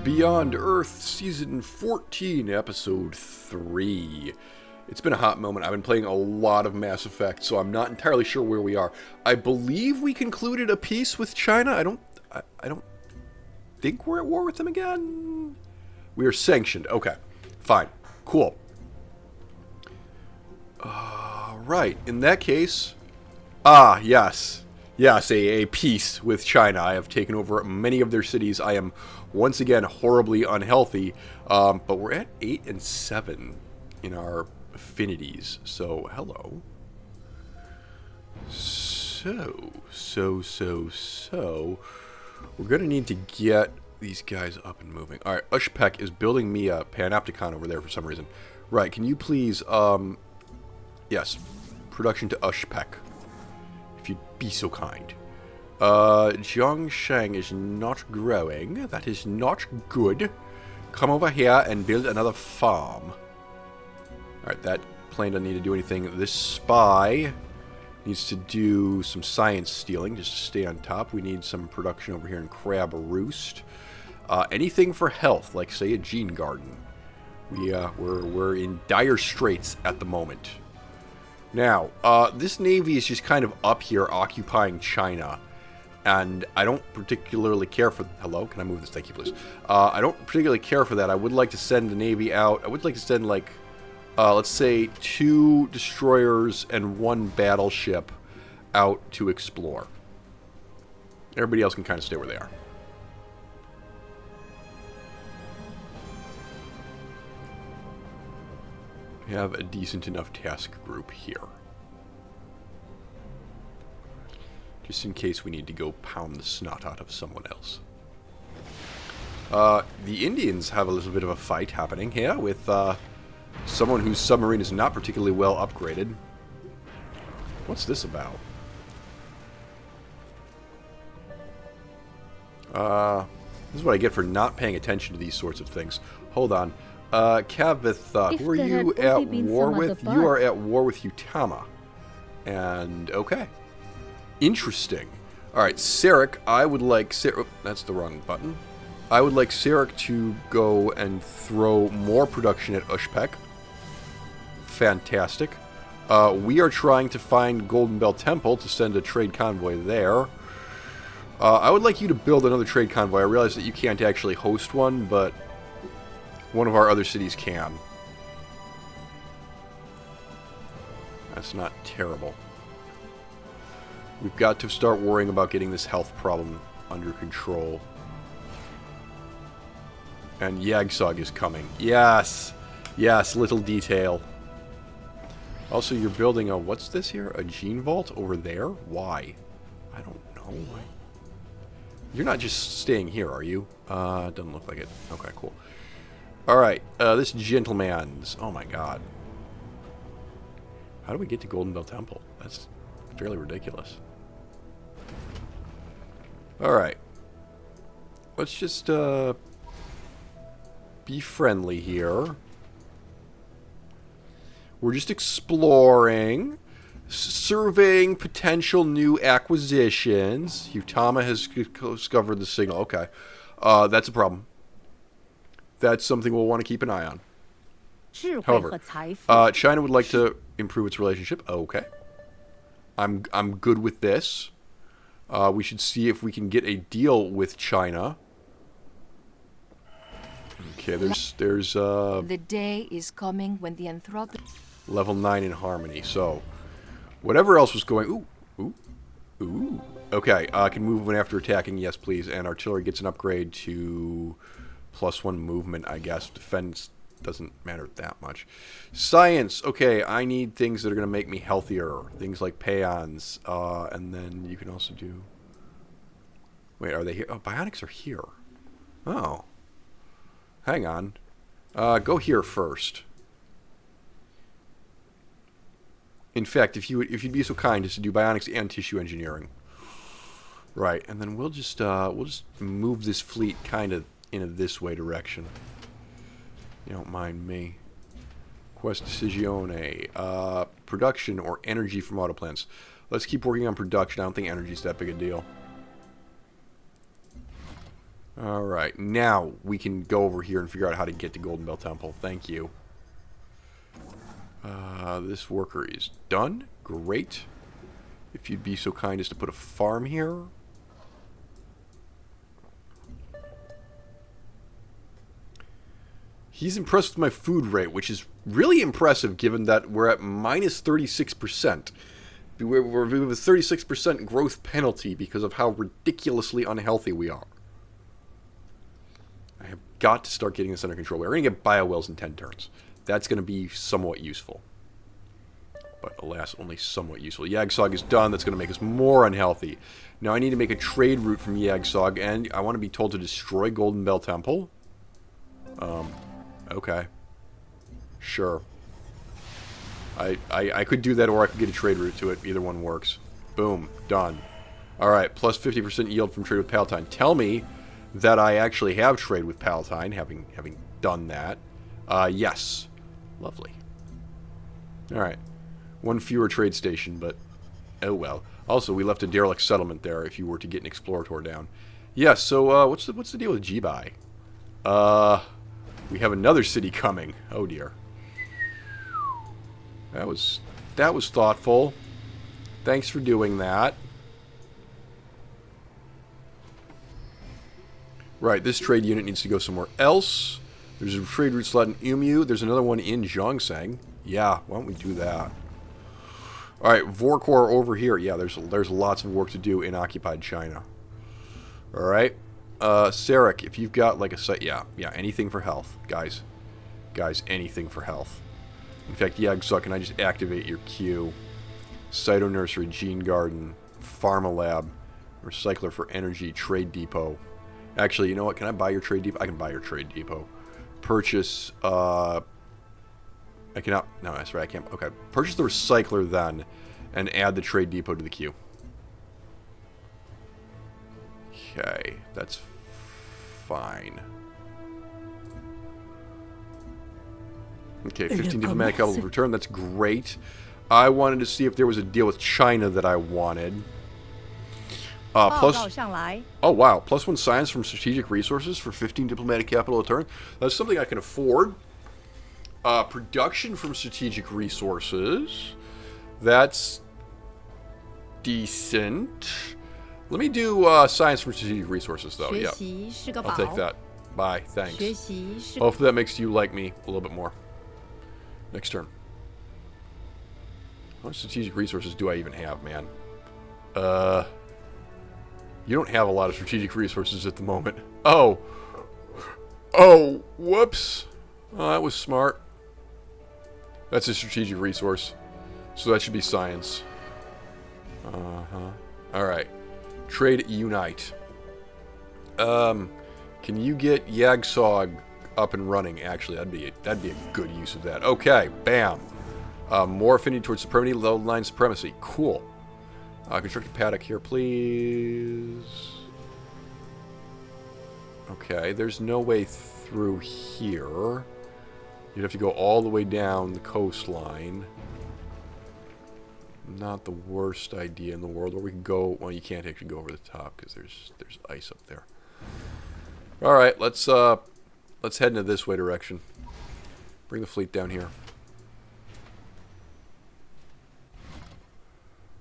Beyond Earth, Season 14, Episode 3. It's been a hot moment. I've been playing a lot of Mass Effect, so I'm not entirely sure where we are. I believe we concluded a peace with China. I don't think we're at war with them again. We are sanctioned. Okay, fine. Cool. Right. In that case... yes. Yes, a peace with China. I have taken over many of their cities. I am, once again, horribly unhealthy. But we're at 8 and 7 in our affinities. So, hello. So. We're going to need to get these guys up and moving. Alright, Ushpek is building me a Panopticon over there for some reason. Right, can you please, yes, production to Ushpek. If you'd be so kind. Zhongsheng is not growing. That is not good. Come over here and build another farm. Alright, that plane doesn't need to do anything. This spy needs to do some science stealing just to stay on top. We need some production over here in Crab Roost. Anything for health, like say a gene garden. We're in dire straits at the moment. Now, this navy is just kind of up here occupying China. And I don't particularly care for... Hello? Can I move this? Thank you, please. I don't particularly care for that. I would like to send the navy out. I would like to send, like, let's say 2 destroyers and 1 battleship out to explore. Everybody else can kind of stay where they are. We have a decent enough task group here. Just in case we need to go pound the snot out of someone else. The Indians have a little bit of a fight happening here with someone whose submarine is not particularly well upgraded. What's this about? This is what I get for not paying attention to these sorts of things. Hold on. Kavitha, who are you at war with? You are at war with Utama. And, okay. Interesting. Alright, Sarek, I would like... Oh, that's the wrong button. I would like Sarek to go and throw more production at Ushpek. Fantastic. We are trying to find Golden Bell Temple to send a trade convoy there. I would like you to build another trade convoy. I realize that you can't actually host one, but... one of our other cities can. That's not terrible. We've got to start worrying about getting this health problem under control. And Yagsog is coming. Yes! Yes, little detail. Also, you're building a... what's this here? A gene vault over there? Why? I don't know. You're not just staying here, are you? Doesn't look like it. Okay, cool. Alright, this gentleman's... oh my god. How do we get to Golden Bell Temple? That's fairly ridiculous. Alright. Let's just, be friendly here. We're just exploring. Surveying potential new acquisitions. Utama has discovered the signal. Okay. That's a problem. That's something we'll want to keep an eye on. However, China would like to improve its relationship. Okay. I'm good with this. We should see if we can get a deal with China. Okay, there's the day is coming when the anthropic level 9 in harmony. So, whatever else was going... Ooh. Okay, I can move when after attacking. Yes, please. And artillery gets an upgrade to... +1 movement, I guess. Defense doesn't matter that much. Science. Okay, I need things that are going to make me healthier. Things like peons. And then you can also do... wait, are they here? Oh, bionics are here. Oh. Hang on. Go here first. In fact, if you'd be so kind as to do bionics and tissue engineering. Right, and then we'll just move this fleet kind of in a this way direction. You don't mind me. Quest Decizione. Production or energy from auto plants. Let's keep working on production. I don't think energy's that big a deal. Alright, now we can go over here and figure out how to get to Golden Bell Temple. Thank you. This worker is done. Great. If you'd be so kind as to put a farm here. He's impressed with my food rate, which is really impressive given that we're at minus 36%. We're with a 36% growth penalty because of how ridiculously unhealthy we are. I have got to start getting this under control. We're going to get biowells in 10 turns. That's going to be somewhat useful. But alas, only somewhat useful. Yagsog is done. That's going to make us more unhealthy. Now I need to make a trade route from Yagsog, and I want to be told to destroy Golden Bell Temple. Okay. Sure. I could do that, or I could get a trade route to it. Either one works. Boom. Done. Alright, plus 50% yield from trade with Palatine. Tell me that I actually have trade with Palatine, having done that. Yes. Lovely. Alright. One fewer trade station, but oh well. Also, we left a derelict settlement there if you were to get an Explorator down. Yes, so what's the deal with Jibai? We have another city coming. Oh dear. That was thoughtful. Thanks for doing that. Right, this trade unit needs to go somewhere else. There's a trade route slot in Umu. There's another one in Zhongsang. Yeah, why don't we do that? Alright, Vorkor over here. Yeah, there's lots of work to do in occupied China. Alright. Sarek, if you've got like a site, yeah, anything for health, guys, anything for health. In fact, Yagsuk, can I just activate your queue? Cyto Nursery, Gene Garden, Pharmalab, Recycler for Energy, Trade Depot. Actually, you know what? Can I buy your Trade Depot? I can buy your Trade Depot. Purchase. I cannot. No, that's right. I can't. Okay, purchase the Recycler then, and add the Trade Depot to the queue. Okay, that's fine. Okay, 15 diplomatic capital return. That's great. I wanted to see if there was a deal with China that I wanted. Plus, oh wow, +1 science from strategic resources for 15 diplomatic capital return. That's something I can afford. Production from strategic resources. That's decent. Let me do science from strategic resources, though. Yeah, I'll take that. Bye. Thanks. Hopefully that makes you like me a little bit more. Next turn. How much strategic resources do I even have, man? You don't have a lot of strategic resources at the moment. Oh, whoops. Oh, that was smart. That's a strategic resource. So that should be science. Alright. Trade Unite. Can you get Yagsog up and running? Actually, that'd be a good use of that. Okay, bam. More affinity towards supremacy, low line supremacy. Cool. Construct a paddock here, please. Okay, there's no way through here. You'd have to go all the way down the coastline. Not the worst idea in the world. Or we can go. Well, you can't actually go over the top because there's ice up there. All right, let's head into this way direction. Bring the fleet down here.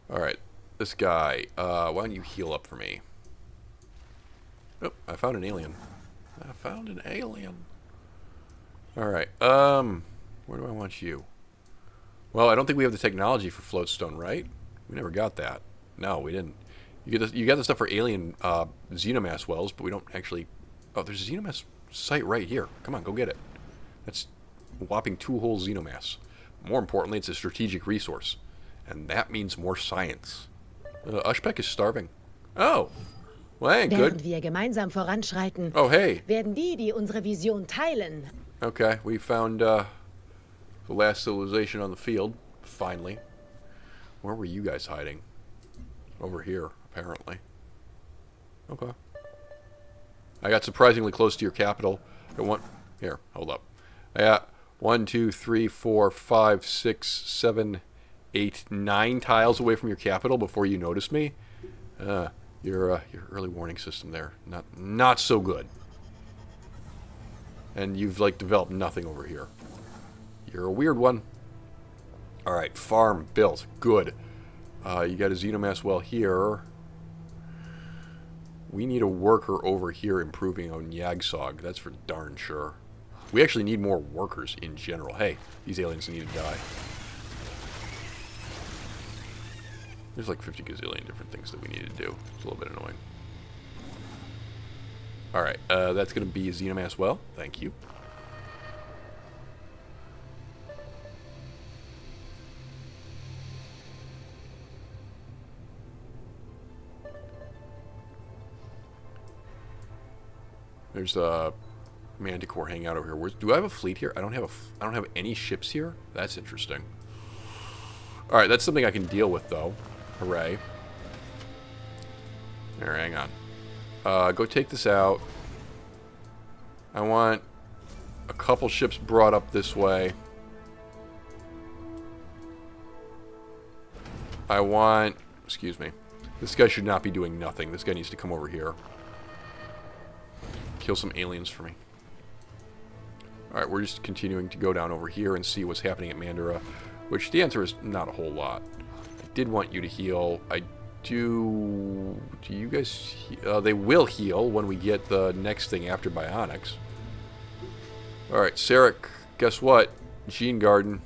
All right, this guy. Why don't you heal up for me? Oh, I found an alien. All right. Where do I want you? Well, I don't think we have the technology for floatstone, right? We never got that. No, we didn't. You got the stuff for alien xenomass wells, but we don't actually. Oh, there's a xenomass site right here. Come on, go get it. That's a whopping 2 whole xenomass. More importantly, it's a strategic resource, and that means more science. Ushpek is starving. Oh, well, that ain't good. Während wir gemeinsam voranschreiten, Oh, hey. werden die unsere Vision teilen. Okay, we found the last civilization on the field, finally. Where were you guys hiding? Over here, apparently. Okay. I got surprisingly close to your capital. Here, hold up. I got 1, 2, 3, 4, 5, 6, 7, 8, 9 tiles away from your capital before you noticed me. You Your early warning system there, not so good. And you've like developed nothing over here. You're a weird one. All right, farm built, good. You got a xenomass well here. We need a worker over here improving on Yagsog. That's for darn sure. We actually need more workers in general. Hey, these aliens need to die. There's like 50 gazillion different things that we need to do. It's a little bit annoying. Alright, that's going to be a xenomass well. Thank you. There's a Manticore hanging out over here. Do I have a fleet here? I don't have any ships here. That's interesting. All right, that's something I can deal with though. Hooray! There, hang on. Go take this out. I want a couple ships brought up this way. I want. Excuse me. This guy should not be doing nothing. This guy needs to come over here. Kill some aliens for me. Alright, we're just continuing to go down over here and see what's happening at Mandara, which the answer is not a whole lot. I did want you to heal. Do you guys... they will heal when we get the next thing after Bionics. Alright, Sarek, guess what? Gene Garden.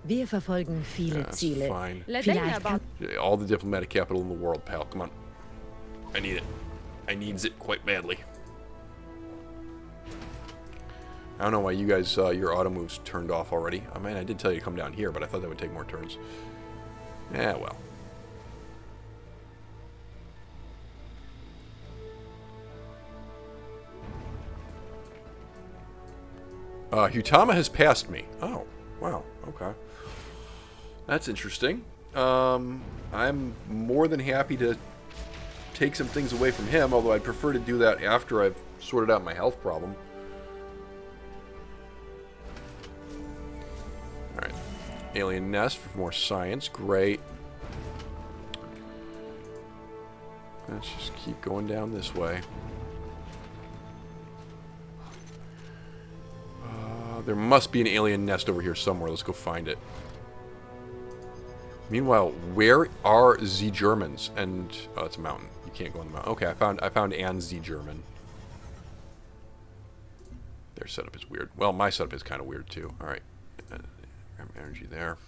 Wir verfolgen viele Ziele. Fine. Vielleicht kann... All the diplomatic capital in the world, pal. Come on. I need it. I needs it quite badly. I don't know why you guys, your auto moves turned off already. I mean, I did tell you to come down here, but I thought that would take more turns. Yeah, well. Hutama has passed me. Oh, wow. Okay. That's interesting. I'm more than happy to take some things away from him, although I'd prefer to do that after I've sorted out my health problem. Alright. Alien nest for more science. Great. Let's just keep going down this way. There must be an alien nest over here somewhere. Let's go find it. Meanwhile, where are the Germans? And oh, it's a mountain. You can't go on the mountain. Okay, I found an Z German. Their setup is weird. Well, my setup is kind of weird too. All right, energy there.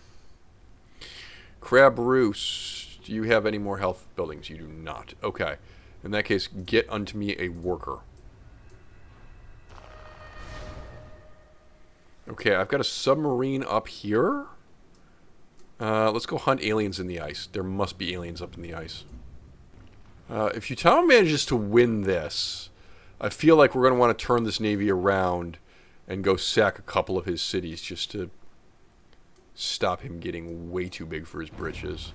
Crab Roost. Do you have any more health buildings? You do not. Okay. In that case, get unto me a worker. Okay, I've got a submarine up here. Let's go hunt aliens in the ice. There must be aliens up in the ice. If Hutama manages to win this, I feel like we're going to want to turn this navy around and go sack a couple of his cities just to stop him getting way too big for his britches.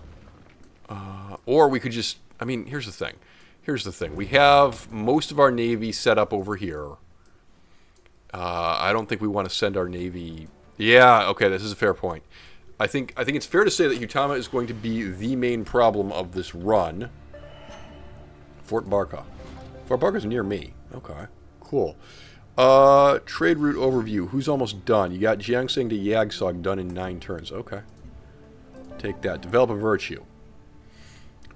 Or we could just... I mean, here's the thing. Here's the thing. We have most of our navy set up over here. I don't think we want to send our navy... Yeah, okay, this is a fair point. I think it's fair to say that Hutama is going to be the main problem of this run. Fort Barca. Fort Barca's near me. Okay, cool. Trade route overview. Who's almost done? You got Jiangsing to Yagsog done in 9 turns. Okay. Take that. Develop a virtue.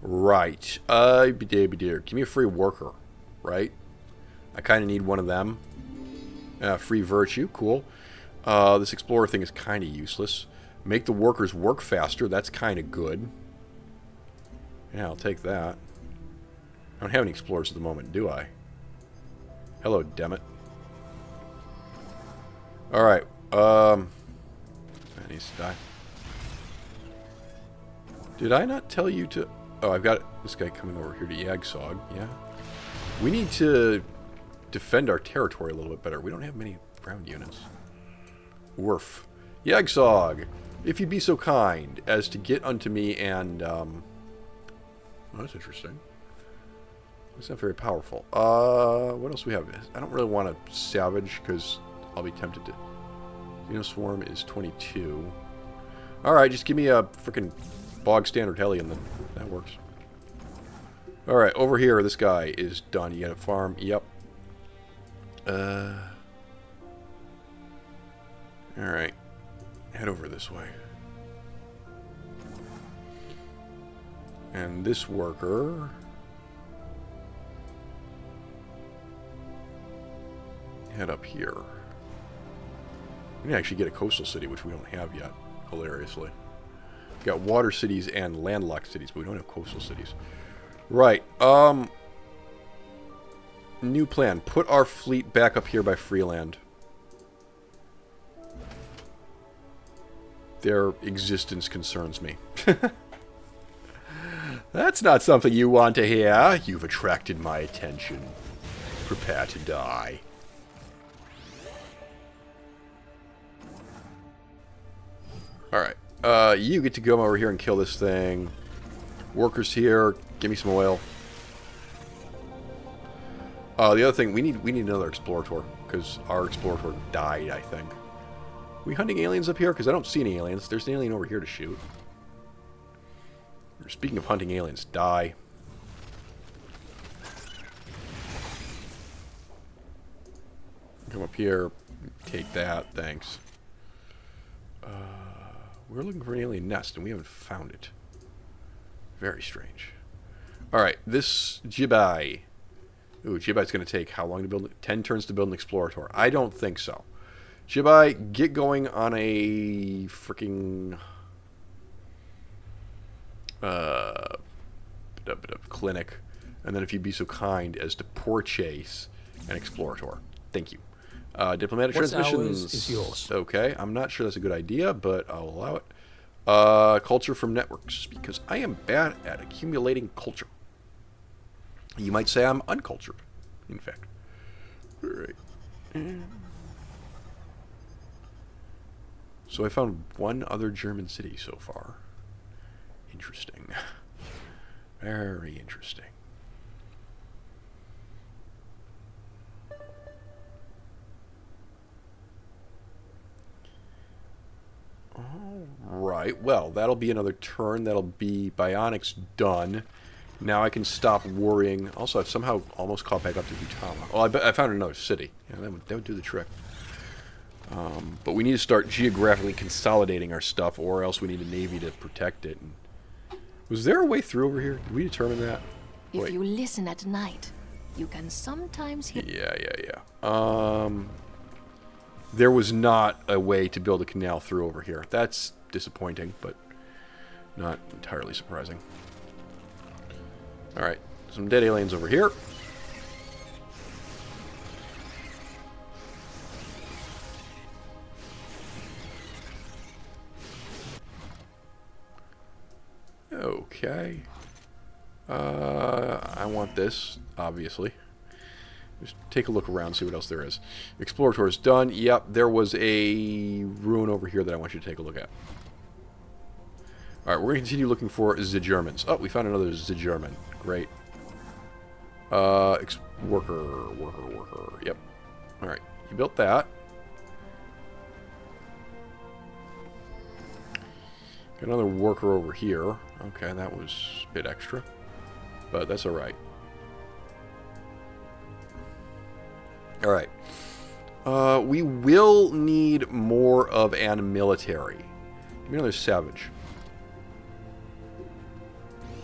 Right. Give me a free worker. Right? I kind of need one of them. Free virtue. Cool. This explorer thing is kind of useless. Make the workers work faster. That's kind of good. Yeah, I'll take that. I don't have any explorers at the moment, do I? Hello, dammit. Alright, that needs to die. Did I not tell you to... Oh, I've got this guy coming over here to Yagsog, yeah. We need to defend our territory a little bit better. We don't have many ground units. Worf. Yagsog, if you be so kind as to get unto me and... Oh, that's interesting. It's not very powerful. What else do we have? I don't really want to salvage because I'll be tempted to. Xenoswarm is 22. Alright, just give me a freaking bog standard heli and then that works. Alright, over here, this guy is done. You got a farm? Yep. Alright. Head over this way. And this worker... head up here. We can actually get a coastal city, which we don't have yet, hilariously. We've got water cities and landlocked cities, but we don't have coastal cities. Right, new plan. Put our fleet back up here by Freeland. Their existence concerns me. That's not something you want to hear. You've attracted my attention. Prepare to die. Alright. You get to come over here and kill this thing. Workers here. Give me some oil. The other thing, we need another Explorator. Because our Explorator died, I think. Are we hunting aliens up here? Because I don't see any aliens. There's an alien over here to shoot. Speaking of hunting aliens, die. Come up here. Take that. Thanks. We're looking for an alien nest, and we haven't found it. Very strange. Alright, this Jibai. Ooh, Jibai's going to take how long to build? 10 turns to build an Explorator. I don't think so. Jibai, get going on a freaking clinic. And then if you'd be so kind as to purchase an Explorator. Thank you. Diplomatic transmissions is yours. Okay, I'm not sure that's a good idea, but I'll allow it. Culture from networks, because I am bad at accumulating culture. You might say I'm uncultured, in fact. Alright. So I found one other German city so far. Interesting. Very interesting. Alright, well, that'll be another turn. That'll be Bionics done. Now I can stop worrying. Also, I've somehow almost caught back up to Futama. Oh, I found another city. Yeah, that would do the trick. But we need to start geographically consolidating our stuff, or else we need a navy to protect it. And was there a way through over here? Did we determine that? If Wait. you listen at night, you can sometimes hear... Yeah. There was not a way to build a canal through over here. That's disappointing, but not entirely surprising. Alright, some dead aliens over here. Okay. I want this, obviously. Just take a look around, see what else there is. Explorator is done. Yep, there was a ruin over here that I want you to take a look at. Alright, we're going to continue looking for the Germans. Oh, we found another the German. Great. Worker. Yep. Alright, you built that. Got another worker over here. Okay, that was a bit extra. But that's alright. Alright. We will need more of an military. Give me another savage.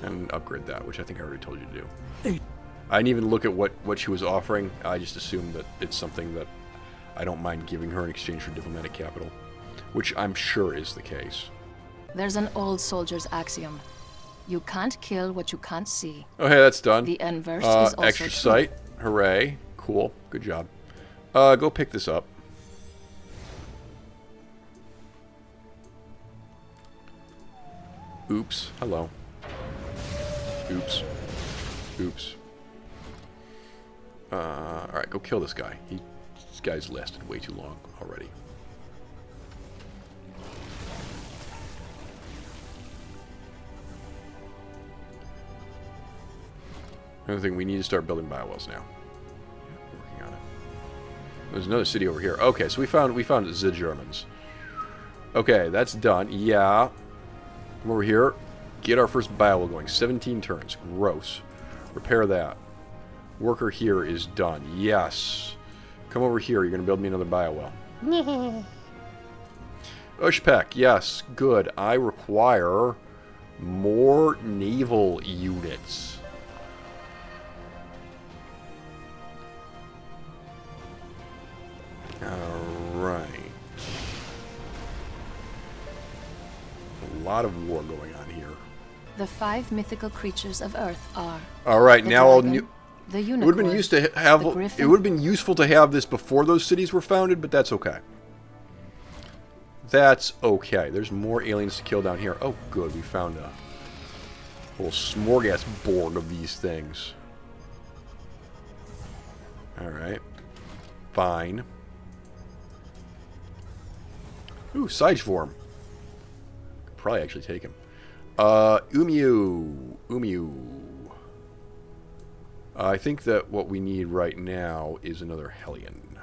And upgrade that, which I think I already told you to do. Hey. I didn't even look at what she was offering. I just assumed that it's something that I don't mind giving her in exchange for diplomatic capital. Which I'm sure is the case. There's an old soldier's axiom. You can't kill what you can't see. Oh, hey, that's done. The inverse is also extra true. sight. Hooray. Cool. Good job. Go pick this up. Oops. Hello. Oops. Oops. Alright, go kill this guy. This guy's lasted way too long already. Another thing, we need to start building biowells now. Yeah, working on it. There's another city over here. Okay, so we found the Germans. Okay, that's done. Yeah. Come over here. Get our first biowell going. 17 turns. Gross. Repair that. Worker here is done. Yes. Come over here. You're going to build me another biowell. Ushpek. Yes. Good. I require more naval units. Alright. A lot of war going on here. The 5 mythical creatures of Earth are... Alright, the now dragon, the unicorn, it would have been used to have the griffin. it would have been useful to have this before those cities were founded, but that's okay. That's okay. There's more aliens to kill down here. Oh good, we found a whole smorgasbord of these things. Alright. Fine. Ooh, Sage form. Could probably actually take him. Umiu. I think that what we need right now is another Hellion.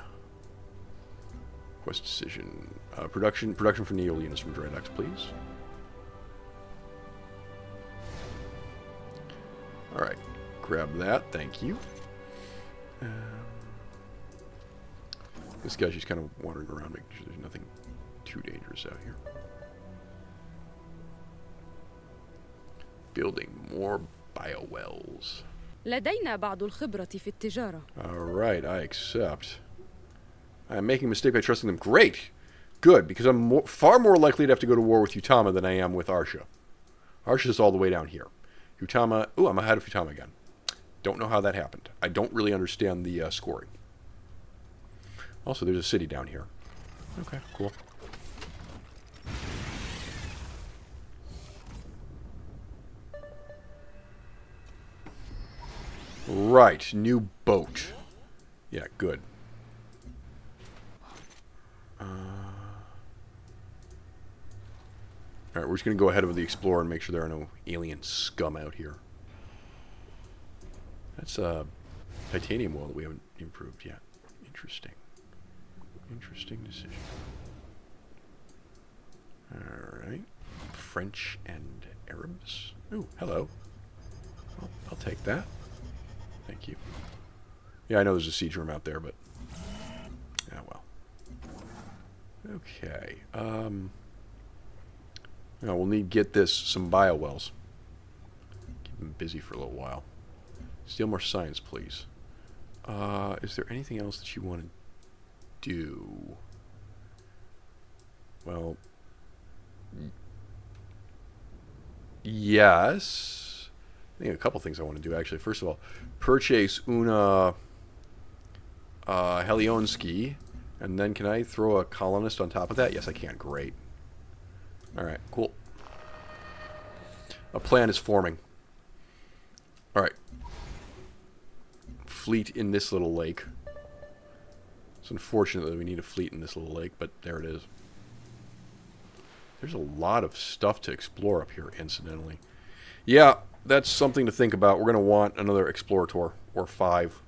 Quest decision. Production for naval units from Dreadnoughts, please. Alright. Grab that. Thank you. This guy's just kind of wandering around, making sure there's nothing too dangerous out here. Building more biowells. لدينا بعض الخبرة في التجارة. Alright, I accept. I'm making a mistake by trusting them. Great! Good, because I'm far more likely to have to go to war with Utama than I am with Arsha. Arsha's all the way down here. Utama... Ooh, I'm ahead of Utama again. Don't know how that happened. I don't really understand the scoring. Also, there's a city down here. Okay, cool. Right, new boat. Yeah, good. Alright, we're just going to go ahead of the Explorer and make sure there are no alien scum out here. That's a titanium wall that we haven't improved yet. Interesting. Interesting decision. Alright. French and Arabs. Ooh, hello. Well, I'll take that. Thank you. Yeah, I know there's a siege room out there, but... yeah, well. Okay. Now we'll need to get this some biowells. Keep them busy for a little while. Steal more science, please. Is there anything else that you want to do? Well... yes... I think a couple things I want to do, actually. First of all, purchase una Helionski, and then can I throw a colonist on top of that? Yes, I can. Great. Alright, cool. A plan is forming. Alright. Fleet in this little lake. It's unfortunate that we need a fleet in this little lake, but there it is. There's a lot of stuff to explore up here, incidentally. Yeah, that's something to think about. We're going to want another Explorator, or 5.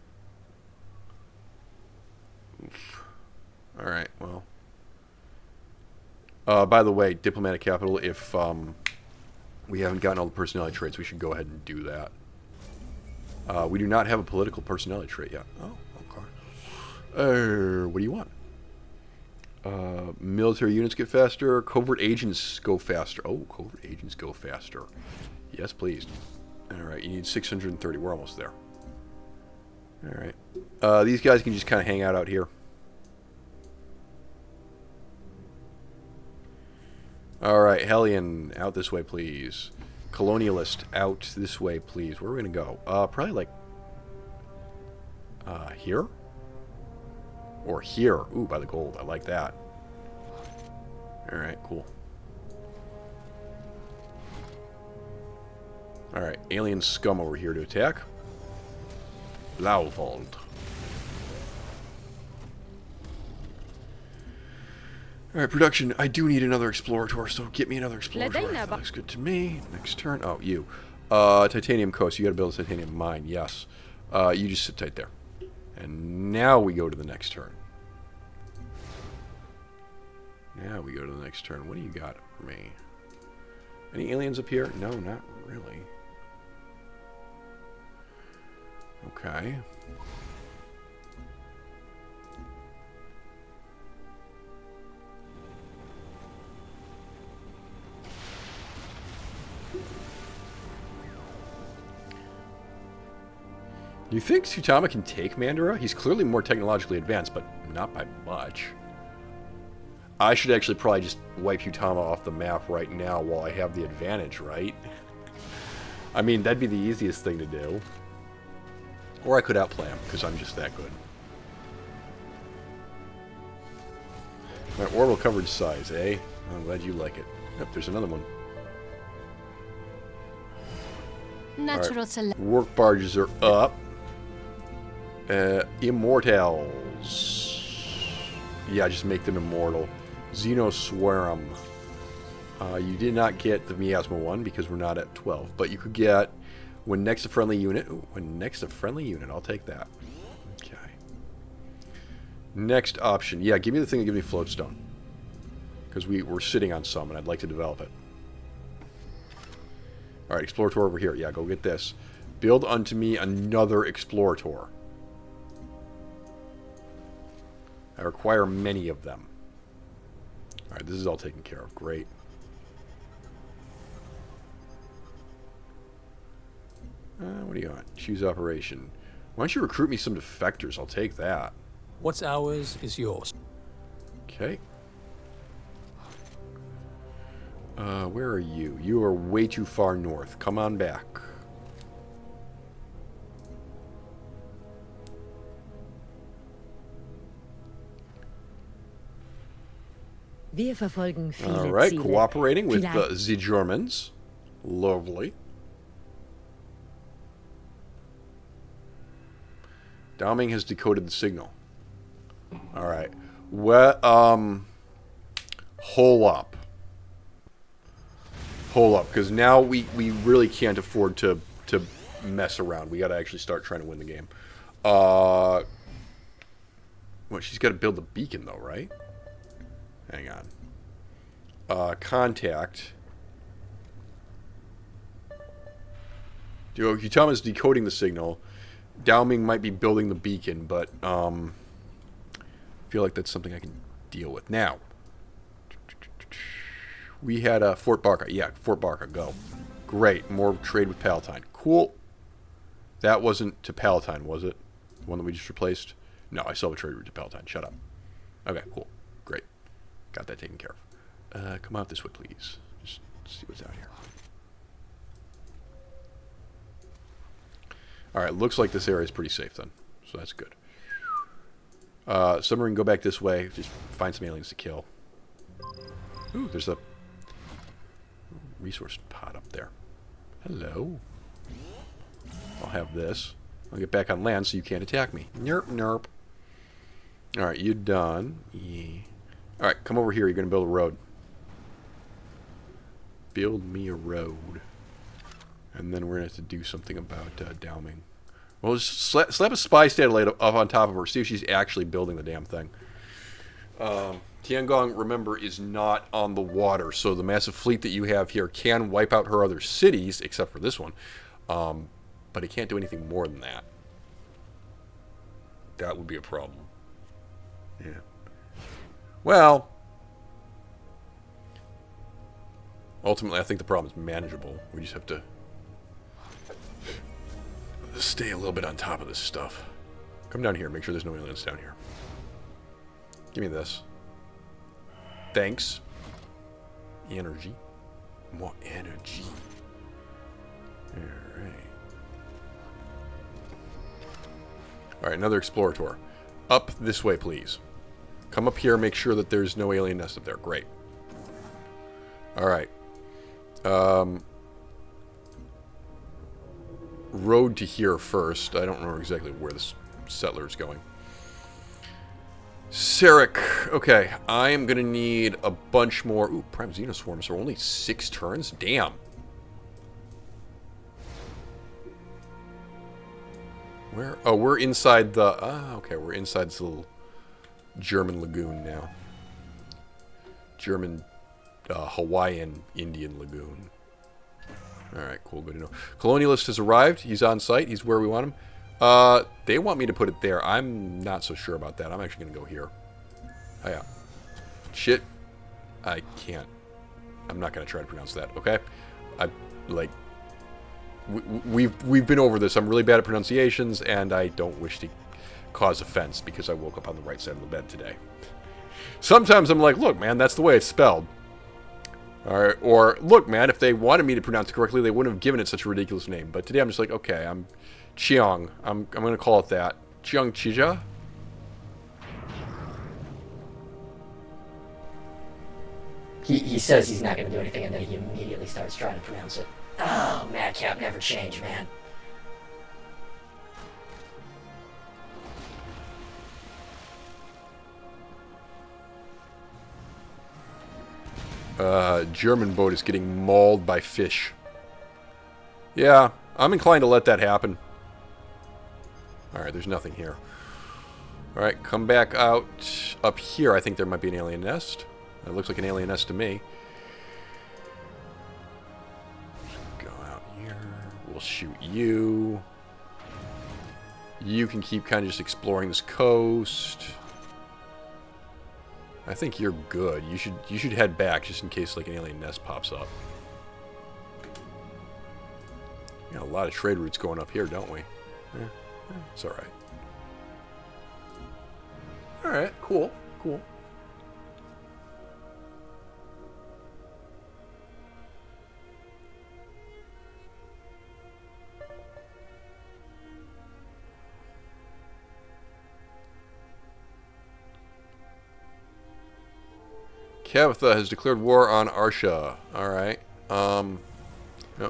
Alright, well. By the way, Diplomatic Capital, if we haven't gotten all the personality traits, we should go ahead and do that. We do not have a political personality trait yet. Oh, okay. What do you want? Military units get faster. Covert agents go faster. Oh, covert agents go faster. Yes, please. Alright, you need 630. We're almost there. Alright. These guys can just kind of hang out here. Alright, Hellion, out this way, please. Colonialist, out this way, please. Where are we going to go? Probably like... here? Or here. Ooh, by the gold. I like that. Alright, cool. Alright, alien scum over here to attack. Blauwald. Alright, production. I do need another Explorator, so get me another Explorator. That looks good to me. Next turn. Oh, you. Titanium Coast. You gotta build a titanium mine. Yes. You just sit tight there. And now we go to the next turn. Now we go to the next turn. What do you got for me? Any aliens up here? No, not really. Okay. Do you think Tsutama can take Mandara? He's clearly more technologically advanced, but not by much. I should actually probably just wipe Utama off the map right now while I have the advantage, right? I mean, that'd be the easiest thing to do. Or I could outplay him, because I'm just that good. My orbital coverage size, eh? I'm glad you like it. Yep, there's another one. Natural Right. Work barges are up. Immortals. Yeah, just make them immortal. Xenoswarm. You did not get the Miasma one because we're not at 12, but you could get when next to friendly unit. Ooh, when next to friendly unit, I'll take that. Okay. Next option. Yeah, give me the thing that gives me floatstone. Because we're sitting on some and I'd like to develop it. Alright, Explorator over here. Yeah, go get this. Build unto me another Explorator. I require many of them. Alright, this is all taken care of. Great. What do you want? Choose operation. Why don't you recruit me some defectors? I'll take that. What's ours is yours. Okay. Where are you? You are way too far north. Come on back. Wir verfolgen viele All right, Ziele. cooperating with Vielleicht- the Germans. Lovely. Daoming has decoded the signal. All right. Hole up. Hole up, because now we really can't afford to mess around. We got to actually start trying to win the game. Well, she's got to build the beacon, though, right? Hang on. Contact. Utama's decoding the signal. Daoming might be building the beacon, but I feel like that's something I can deal with. Now, we had Fort Barca. Yeah, Fort Barca, go. Great, more trade with Palatine. Cool. That wasn't to Palatine, was it? The one that we just replaced? No, I still have a trade route to Palatine. Shut up. Okay, cool. Great. Got that taken care of. Come out this way, please. Just see what's out here. Alright, looks like this area is pretty safe then. So that's good. Submarine, go back this way. Just find some aliens to kill. Ooh, there's a resource pod up there. Hello. I'll have this. I'll get back on land so you can't attack me. Nerp, nerp. Alright, you done. Yeah. Alright, come over here. You're going to build a road. Build me a road. And then we're going to have to do something about Daoming. Well, just slap a spy satellite up on top of her. See if she's actually building the damn thing. Tiangong, remember, is not on the water. So the massive fleet that you have here can wipe out her other cities, except for this one. But it can't do anything more than that. That would be a problem. Yeah. Well, ultimately, I think the problem is manageable. We just have to stay a little bit on top of this stuff. Come down here. Make sure there's no aliens down here. Give me this. Thanks. Energy. More energy. Alright. Alright, another Explorator. Up this way, please. Come up here, make sure that there's no alien nest up there. Great. Alright. Road to here first. I don't remember exactly where this settler is going. Sarek. Okay, I am going to need a bunch more. Ooh, Prime Xenoswarms are only 6 turns? Damn. Where? Oh, we're inside the... okay, we're inside this little German lagoon now. German, Hawaiian Indian lagoon. Alright, cool, good to know. Colonialist has arrived. He's on site. He's where we want him. They want me to put it there. I'm not so sure about that. I'm actually going to go here. Oh, yeah. Shit. I can't. I'm not going to try to pronounce that, okay? We've been over this. I'm really bad at pronunciations, and I don't wish to cause offense because I woke up on the right side of the bed today. Sometimes I'm like, look, man, that's the way it's spelled. Or, look, man, if they wanted me to pronounce it correctly, they wouldn't have given it such a ridiculous name. But today I'm just like, okay, I'm Chiang. I'm going to call it that. Chiang Chija? He says he's not going to do anything, and then he immediately starts trying to pronounce it. Oh, Madcap never change, man. German boat is getting mauled by fish. Yeah, I'm inclined to let that happen. Alright, there's nothing here. Alright, come back out up here. I think there might be an alien nest. That looks like an alien nest to me. Go out here. We'll shoot you. You can keep kind of just exploring this coast. I think you're good. You should head back just in case like an alien nest pops up. We got a lot of trade routes going up here, don't we? Yeah, it's alright. Alright, cool. Cool. Kavitha has declared war on Arsha. Alright. Oh,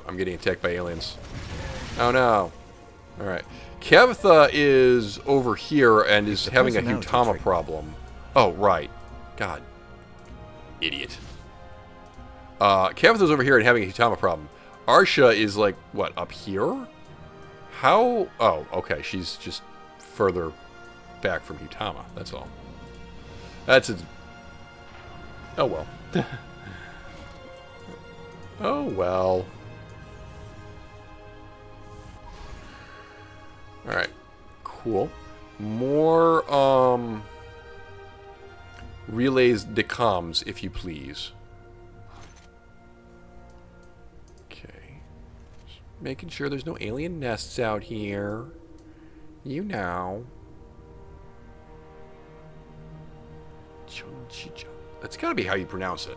I'm getting attacked by aliens. Oh no. Alright. Kavitha is over here and is having a Hutama problem. Oh, right. God. Idiot. Kavitha's over here and having a Hutama problem. Arsha is like, what, up here? How? Oh, okay. She's just further back from Hutama. That's all. That's a... Oh, well. Oh, well. Alright. Cool. More, relays de comms, if you please. Okay. Just making sure there's no alien nests out here. You know. Chonchicha. That's gotta be how you pronounce it.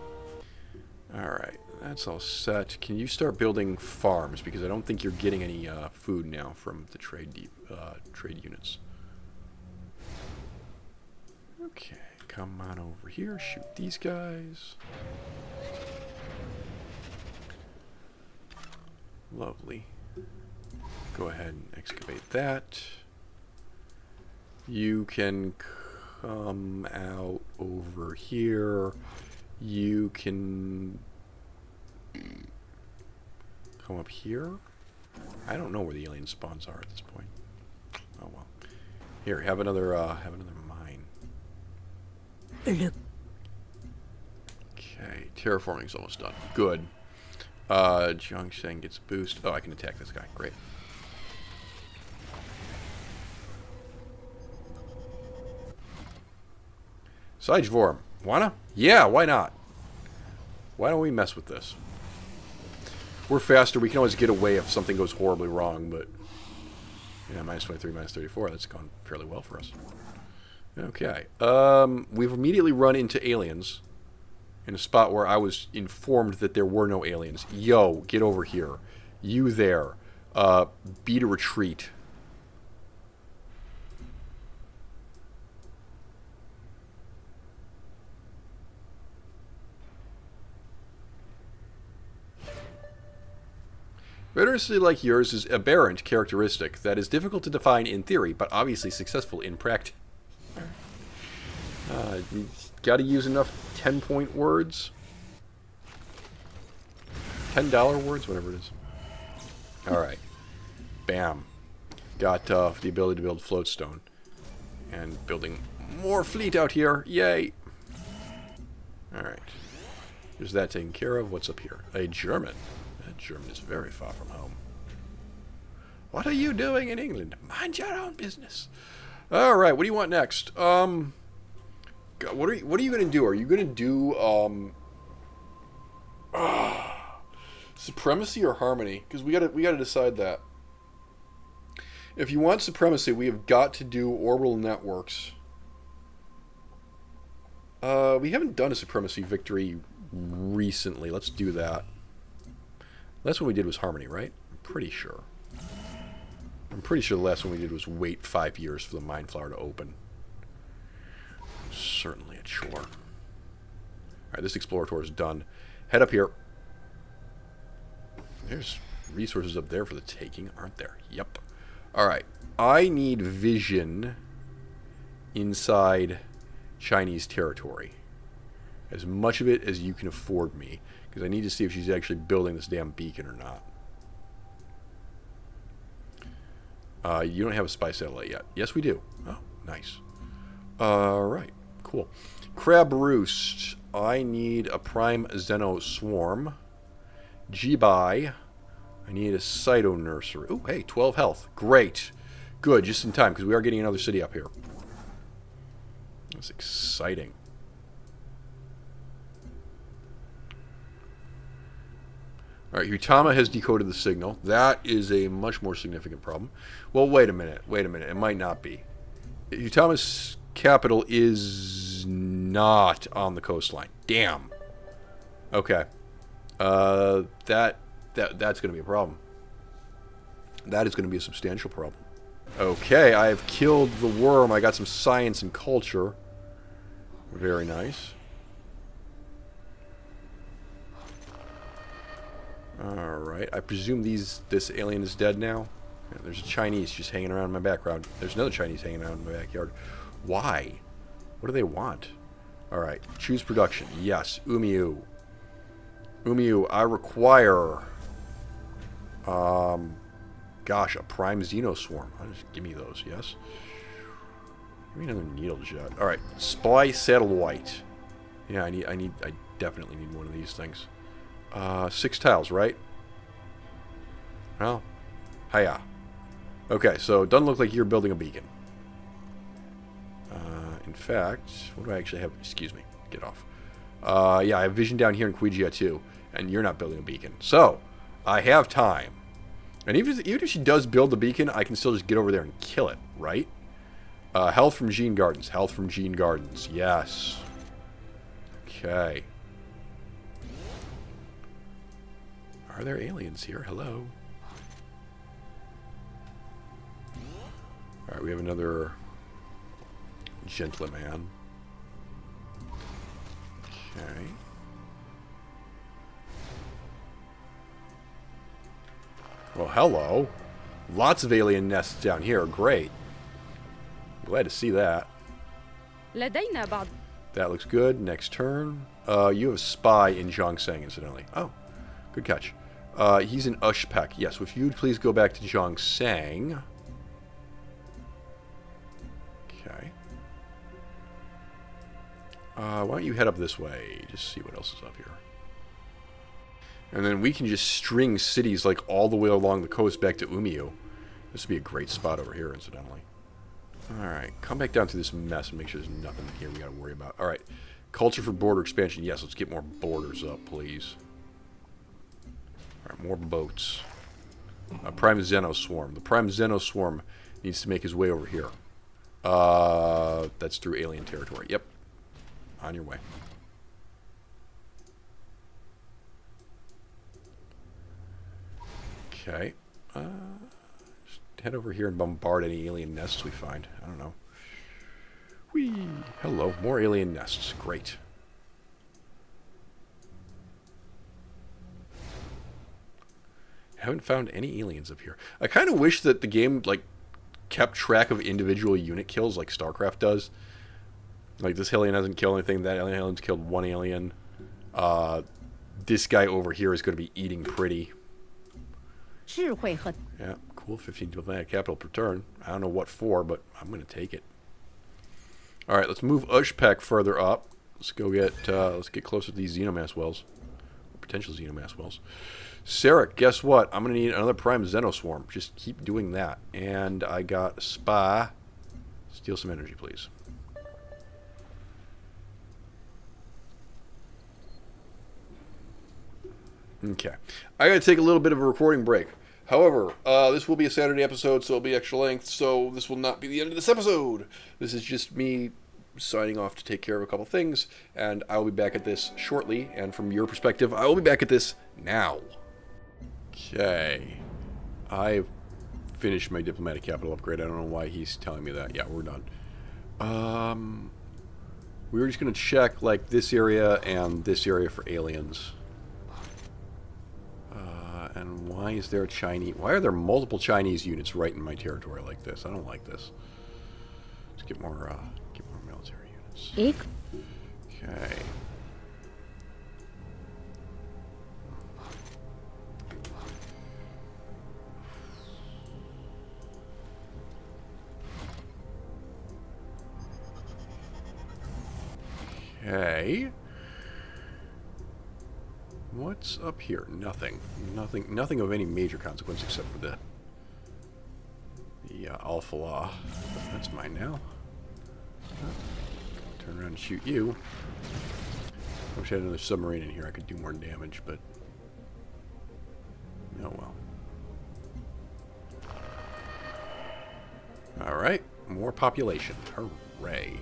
Alright, that's all set. Can you start building farms? Because I don't think you're getting any food now from the trade units. Okay, come on over here. Shoot these guys. Lovely. Go ahead and excavate that. You can come out over here. You can come up here. I don't know where the alien spawns are at this point. Oh well. Here, have another mine. Okay, terraforming's almost done. Good. Jiangsheng gets a boost. Oh, I can attack this guy. Great. Sage Vorm. Wanna? Yeah, why not? Why don't we mess with this? We're faster. We can always get away if something goes horribly wrong, but... Yeah, minus 23, minus 34. That's gone fairly well for us. Okay. We've immediately run into aliens in a spot where I was informed that there were no aliens. Yo, get over here. You there. Beat a retreat. Literacy like yours is aberrant characteristic that is difficult to define in theory, but obviously successful in practice. You gotta use enough 10-point words. $10 words, whatever it is. Alright. Bam. Got the ability to build floatstone. And building more fleet out here. Yay! Alright. There's that taken care of. What's up here? A German. That German is very far from home. What are you doing in England? Mind your own business. All right, what do you want next? God, what are you going to do? Are you going to do supremacy or harmony? Because we got to decide that. If you want supremacy, we have got to do orbital networks. We haven't done a supremacy victory recently. Let's do that. Last one we did was harmony, right? I'm pretty sure. I'm pretty sure the last one we did was wait 5 years for the Mind Flower to open. Certainly a chore. Alright, this Explorator is done. Head up here. There's resources up there for the taking, aren't there? Yep. Alright. I need vision inside Chinese territory. As much of it as you can afford me. Because I need to see if she's actually building this damn beacon or not. You don't have a spy satellite yet. Yes, we do. Oh, nice. Alright, cool. Crab Roost. I need a Prime Xeno Swarm. Jibai. I need a Cyto Nursery. Oh, hey, 12 health. Great. Good, just in time, because we are getting another city up here. That's exciting. Alright, Utama has decoded the signal. That is a much more significant problem. Well, wait a minute. Wait a minute. It might not be. Utama's capital is not on the coastline. Damn. Okay. That's going to be a problem. That is going to be a substantial problem. Okay, I have killed the worm. I got some science and culture. Very nice. Alright, I presume this alien is dead now. Yeah, there's a Chinese just hanging around in my background. There's another Chinese hanging around in my backyard. Why? What do they want? Alright, choose production. Yes, Umiu. Umiu, I require... gosh, a Prime Xeno Swarm. Just give me those, yes? Give me another needle jet. Alright, Spy Satellite. Yeah, I definitely need one of these things. 6 tiles, right? Well, hiya. Okay, so it doesn't look like you're building a beacon. In fact, what do I actually have? Excuse me. Get off. Yeah, I have vision down here in Kuijia too, and you're not building a beacon. So, I have time. And even if she does build the beacon, I can still just get over there and kill it, right? Health from Gene Gardens. Health from Gene Gardens. Yes. Okay. Are there aliens here? Hello. Alright, we have another gentleman. Okay. Well, hello. Lots of alien nests down here. Great. Glad to see that. لدينا بعض. That looks good. Next turn. You have a spy in Zhongseng, incidentally. Oh, good catch. He's in Ushpek. Yes, if you'd please go back to Zhongseng. Okay. Why don't you head up this way? Just see what else is up here. And then we can just string cities like all the way along the coast back to Umiu. This would be a great spot over here, incidentally. Alright, come back down to this mess and make sure there's nothing here we gotta worry about. Alright, culture for border expansion. Yes, let's get more borders up, please. Alright, more boats. Prime Xeno Swarm. The Prime Xeno Swarm needs to make his way over here. That's through alien territory. Yep. On your way. Okay. Just head over here and bombard any alien nests we find. I don't know. Whee! Hello. More alien nests. Great. Haven't found any aliens up here. I kind of wish that the game, like, kept track of individual unit kills like StarCraft does. Like, this alien hasn't killed anything. That alien's killed one alien. This guy over here is going to be eating pretty. Yeah, cool. 15 diplomatic capital per turn. I don't know what for, but I'm going to take it. Alright, let's move Ushpek further up. Let's go get, let's get closer to these Xenomass wells. potential xenomass wells. Sarek, guess what? I'm going to need another prime Xenoswarm. Just keep doing that. And I got a spa. Steal some energy, please. Okay. I got to take a little bit of a recording break. However, this will be a Saturday episode, so it'll be extra length, so this will not be the end of this episode. This is just me signing off to take care of a couple things, and I will be back at this shortly, and from your perspective, I will be back at this now. Okay. I've finished my diplomatic capital upgrade. I don't know why he's telling me that. Yeah, we're done. We were just going to check, like, this area and this area for aliens. And why is there a Chinese... Why are there multiple Chinese units right in my territory like this? I don't like this. Let's get more military units. Okay. Okay. What's up here? Nothing. Nothing of any major consequence except for the Alpha Law. That's mine now. Turn around and shoot you. I wish I had another submarine in here. I could do more damage, but oh well. Alright, more population. Hooray.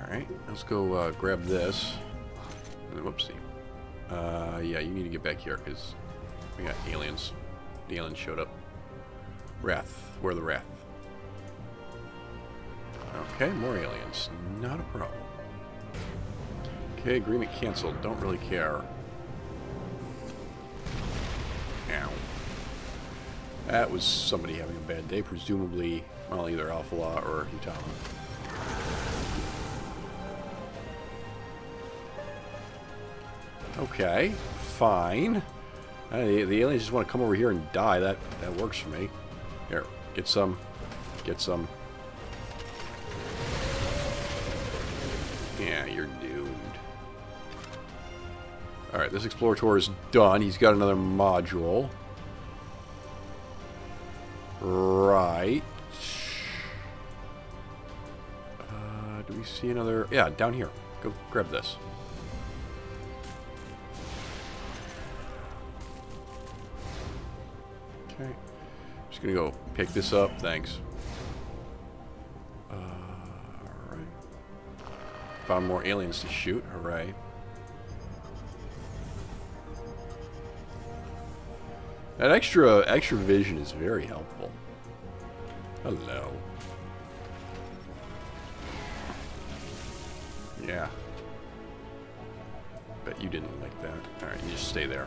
Alright, let's go grab this. Whoopsie. Yeah, you need to get back here because we got aliens. The aliens showed up. Wrath. Where are the Wrath? Okay, more aliens. Not a problem. Okay, agreement canceled. Don't really care. Ow. That was somebody having a bad day, presumably, well, either Alpha Law or Utama. Okay, fine. The aliens just want to come over here and die. That works for me. Here, get some. Get some. Yeah, you're doomed. Alright, this Explorator is done. He's got another module. Right. Do we see another... Yeah, down here. Go grab this. Okay. Just gonna go pick this up. Thanks. Alright. Found more aliens to shoot. Hooray. That extra vision is very helpful. Hello. Yeah. Bet you didn't like that. Alright, you just stay there.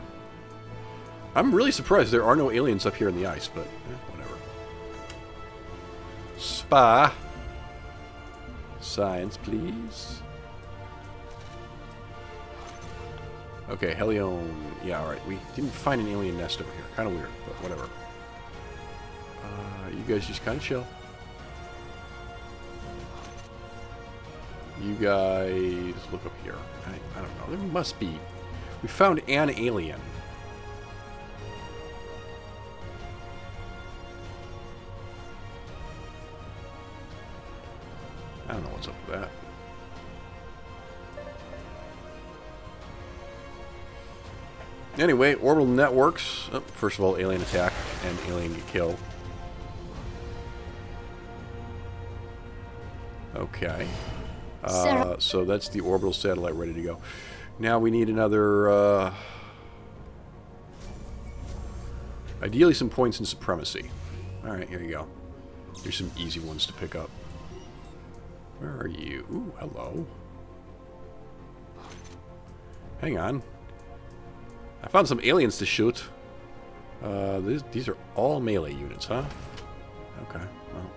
I'm really surprised there are no aliens up here in the ice, but whatever. Spa. Science, please. Okay, Helion. Yeah, alright. We didn't find an alien nest over here. Kind of weird, but whatever. You guys just kind of chill. You guys look up here. I don't know. There must be. We found an alien. I don't know what's up with that. Anyway, orbital networks. Oh, first of all, alien attack and alien get killed. Okay. So that's the orbital satellite ready to go. Now we need another... ideally some points in supremacy. Alright, here you go. Here's some easy ones to pick up. Where are you? Ooh, hello. Hang on. I found some aliens to shoot. These are all melee units, huh? Okay, well.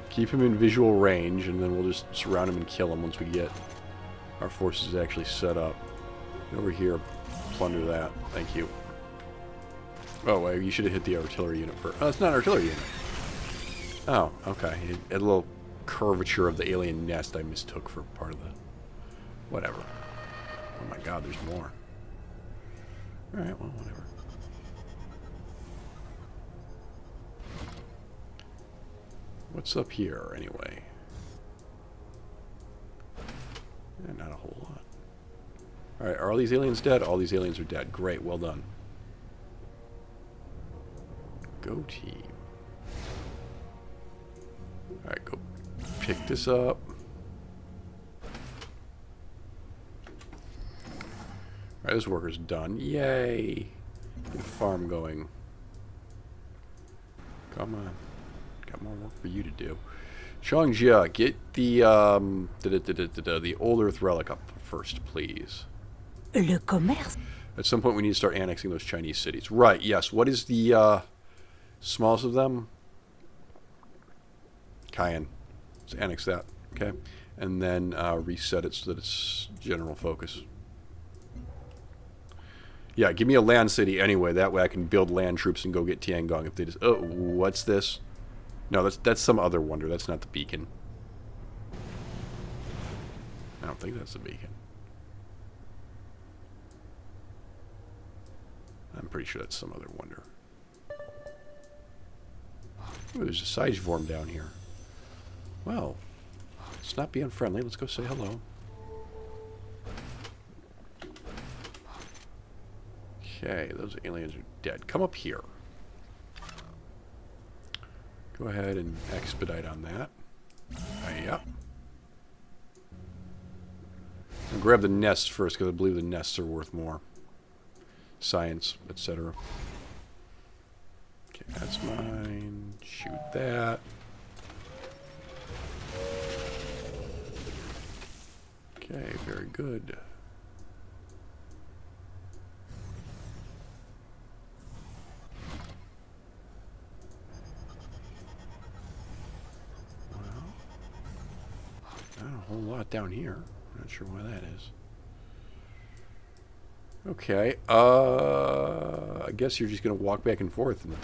Keep him in visual range, and then we'll just surround him and kill him once we get our forces actually set up. Over here, plunder that. Thank you. Oh, wait, you should have hit the artillery unit first. Oh, it's not an artillery unit. Oh, okay. It had a little curvature of the alien nest I mistook for part of the... Whatever. Oh my god, there's more. Alright, well, whatever. What's up here, anyway? Not a whole lot. Alright, are all these aliens dead? All these aliens are dead. Great, well done. Go team. Alright, go pick this up. Alright, this worker's done. Yay! Get a farm going. Come on. Got more work for you to do. Chongjia, get the Old Earth relic up first, please. Le commerce. At some point we need to start annexing those Chinese cities. Right, yes. What is the smallest of them? Cayenne. Let's annex that, okay? And then reset it so that it's general focus. Yeah, give me a land city anyway. That way I can build land troops and go get Tiangong if they just... Oh, what's this? No, that's some other wonder. That's not the beacon. I don't think that's the beacon. I'm pretty sure that's some other wonder. Ooh, there's a Siege Vorm down here. Well, let's not be unfriendly. Let's go say hello. Okay, those aliens are dead. Come up here. Go ahead and expedite on that. Yep. I'll grab the nests first because I believe the nests are worth more. Science, etc. Okay, that's mine. Shoot that. Okay, very good. Whole lot down here. I'm not sure why that is. Okay. I guess you're just gonna walk back and forth and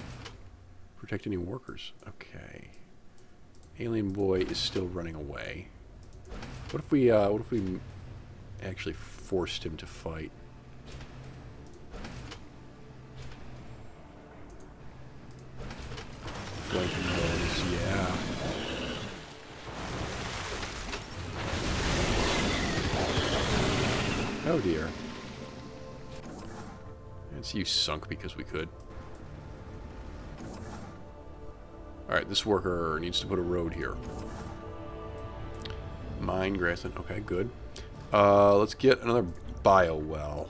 protect any workers. Okay. Alien boy is still running away. What if we actually forced him to fight? Flanking those, yeah. Oh dear. It's you sunk because we could. Alright, this worker needs to put a road here. Mine, grassland. Okay, good. Let's get another bio well.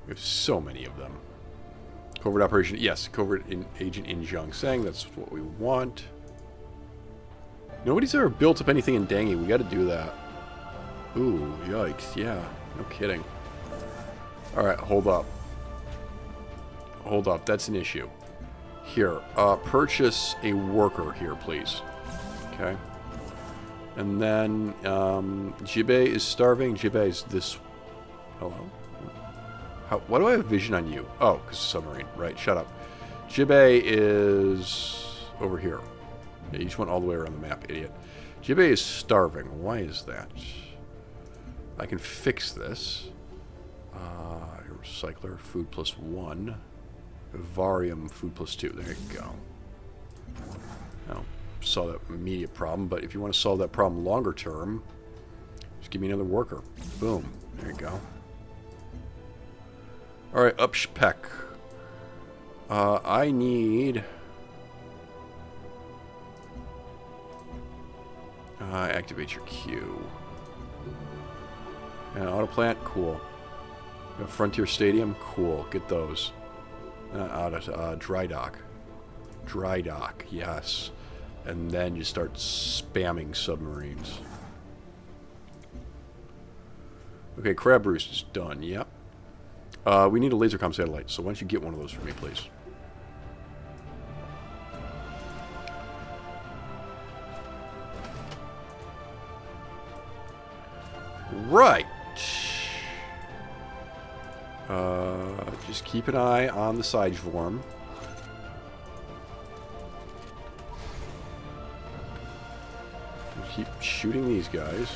We have so many of them. Covert operation. Yes, covert agent in Zhongzheng. That's what we want. Nobody's ever built up anything in Dangi. We got to do that. Ooh, yikes. Yeah, no kidding. Alright, hold up. Hold up, that's an issue. Here, purchase a worker here, please. Okay. And then, Jibei is starving. Jibei is this... Hello? Why do I have vision on you? Oh, because submarine. Right, shut up. Jibei is over here. Yeah, you just went all the way around the map, idiot. Jibei is starving. Why is that? I can fix this. Recycler, food +1. Vivarium, food +2. There you go. Now, solve that immediate problem, but if you want to solve that problem longer term, just give me another worker. Boom. There you go. Alright, Upspec. I need... activate your queue. Auto plant, cool. Frontier Stadium, cool. Get those. Dry dock. Dry dock, yes. And then you start spamming submarines. Okay, Crab Roost is done, yep. We need a lasercom satellite, so why don't you get one of those for me, please? Right. Just keep an eye on the Siege Vorm. keep shooting these guys.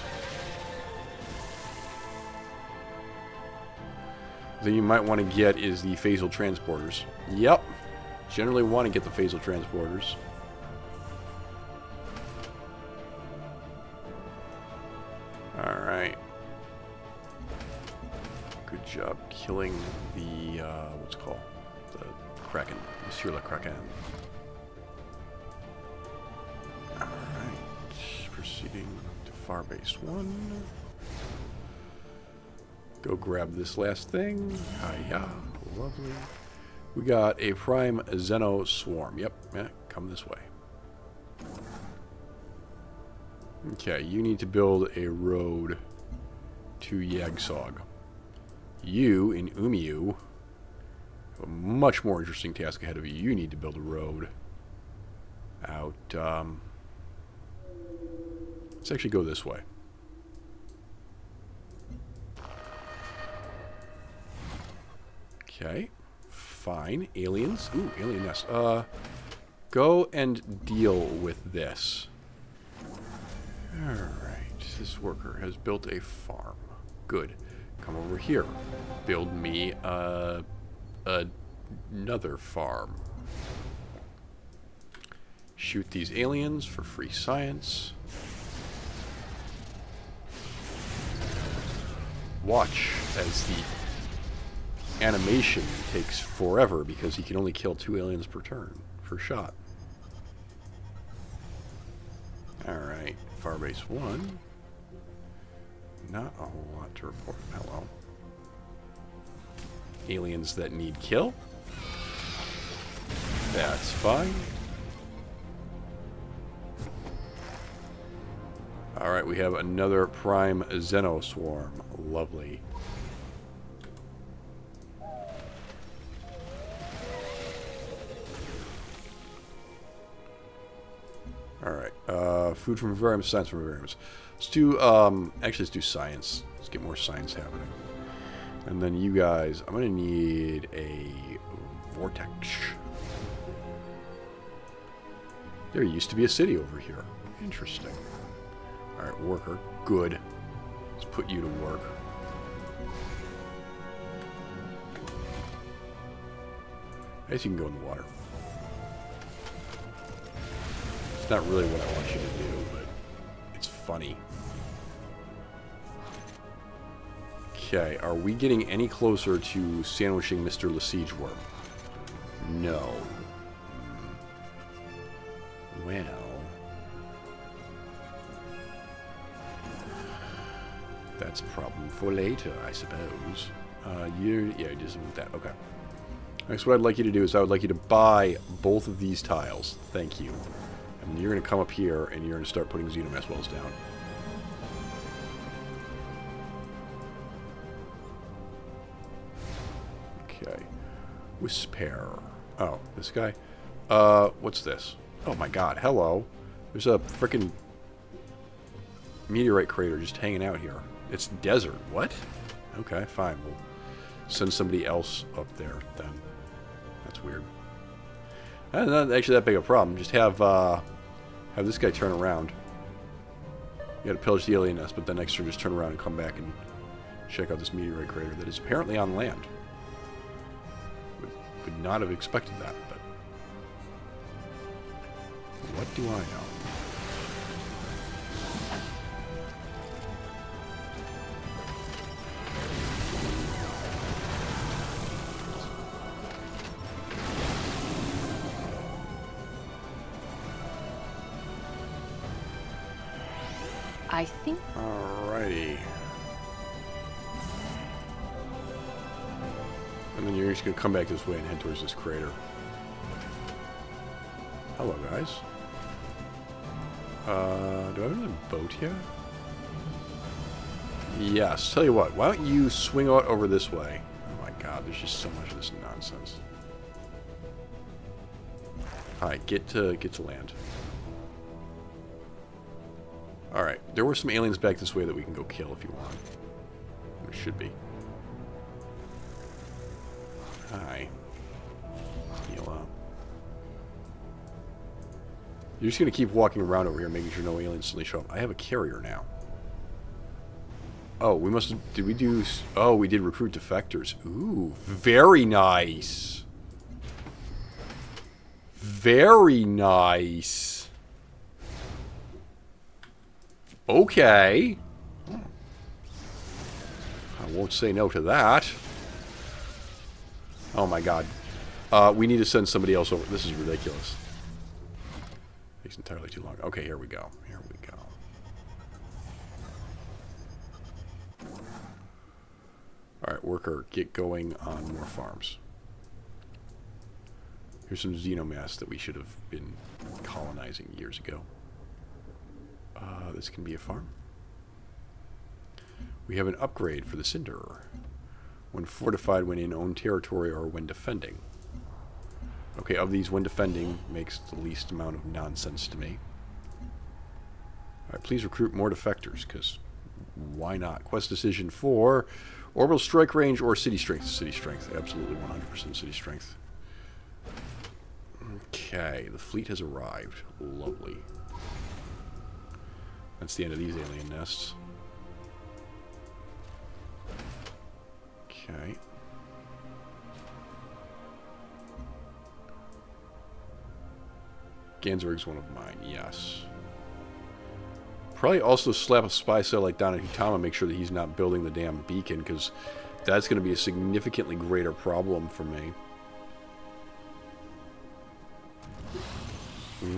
The thing you might want to get is the phasal transporters. Yep. Generally want to get the phasal transporters. Alright. Good job killing the, what's it called? The Kraken. Monsieur le Kraken. Alright. Proceeding to Farbase 1. Go grab this last thing. Hiya. Lovely. We got a Prime Xeno Swarm. Yep. Yeah, come this way. Okay, you need to build a road to Yagsog. You, in Umiu, have a much more interesting task ahead of you. You need to build a road out, let's actually go this way. Okay, fine. Aliens. Ooh, alien nest. Go and deal with this. Alright, this worker has built a farm. Good. Come over here. Build me another farm. Shoot these aliens for free science. Watch as the animation takes forever because he can only kill 2 aliens per turn, per shot. Alright, Farbase 1. Not a whole lot to report. Hello. Aliens that need kill. That's fine. Alright, we have another Prime Xeno Swarm. Lovely. Alright, food from vivariums, science from vivariums. Let's do, actually let's do science. Let's get more science happening. And then you guys, I'm gonna need a vortex. There used to be a city over here. Interesting. Alright, worker. Good. Let's put you to work. I guess you can go in the water. It's not really what I want you to do, but it's funny. Okay, are we getting any closer to sandwiching Mr. LeSiege Worm? No. Well... that's a problem for later, I suppose. Yeah, it doesn't want that. Okay. Next, what I'd like you to do is I would like you to buy both of these tiles. Thank you. And you're going to come up here and you're going to start putting Xenomass wells down. Okay. Whisper. Oh, this guy? What's this? Oh my god, hello. There's a frickin' meteorite crater just hanging out here. It's desert. What? Okay, fine. We'll send somebody else up there then. That's weird. Not actually that big a problem. Just have this guy turn around. You gotta pillage the alien nest, but then next turn just turn around and come back and check out this meteorite crater that is apparently on land. Would not have expected that, but what do I know? I think... Alrighty. And then you're just going to come back this way and head towards this crater. Hello, guys. Do I have another boat here? Yes. Tell you what, why don't you swing out over this way? Oh my god, there's just so much of this nonsense. Alright, get to land. Alright, there were some aliens back this way that we can go kill if you want. There should be. Hi. Heal up. You're just going to keep walking around over here, making sure no aliens suddenly show up. I have a carrier now. Oh, we must... Did we do... Oh, we did recruit defectors. Ooh, very nice. Very nice. Okay. I won't say no to that. Oh my god. We need to send somebody else over. This is ridiculous. Takes entirely too long. Okay, here we go. Here we go. Alright, worker, get going on more farms. Here's some xenomass that we should have been colonizing years ago. This can be a farm. We have an upgrade for the Cinder. When fortified when in own territory or when defending. Okay, of these, when defending makes the least amount of nonsense to me. Alright, please recruit more defectors, because why not? Quest decision for orbital strike range or city strength. City strength, absolutely 100% city strength. Okay, the fleet has arrived. Lovely. That's the end of these alien nests. Okay. Ganzerg's one of mine, yes. Probably also slap a spy satellite down at Hutama, make sure that he's not building the damn beacon, because that's going to be a significantly greater problem for me.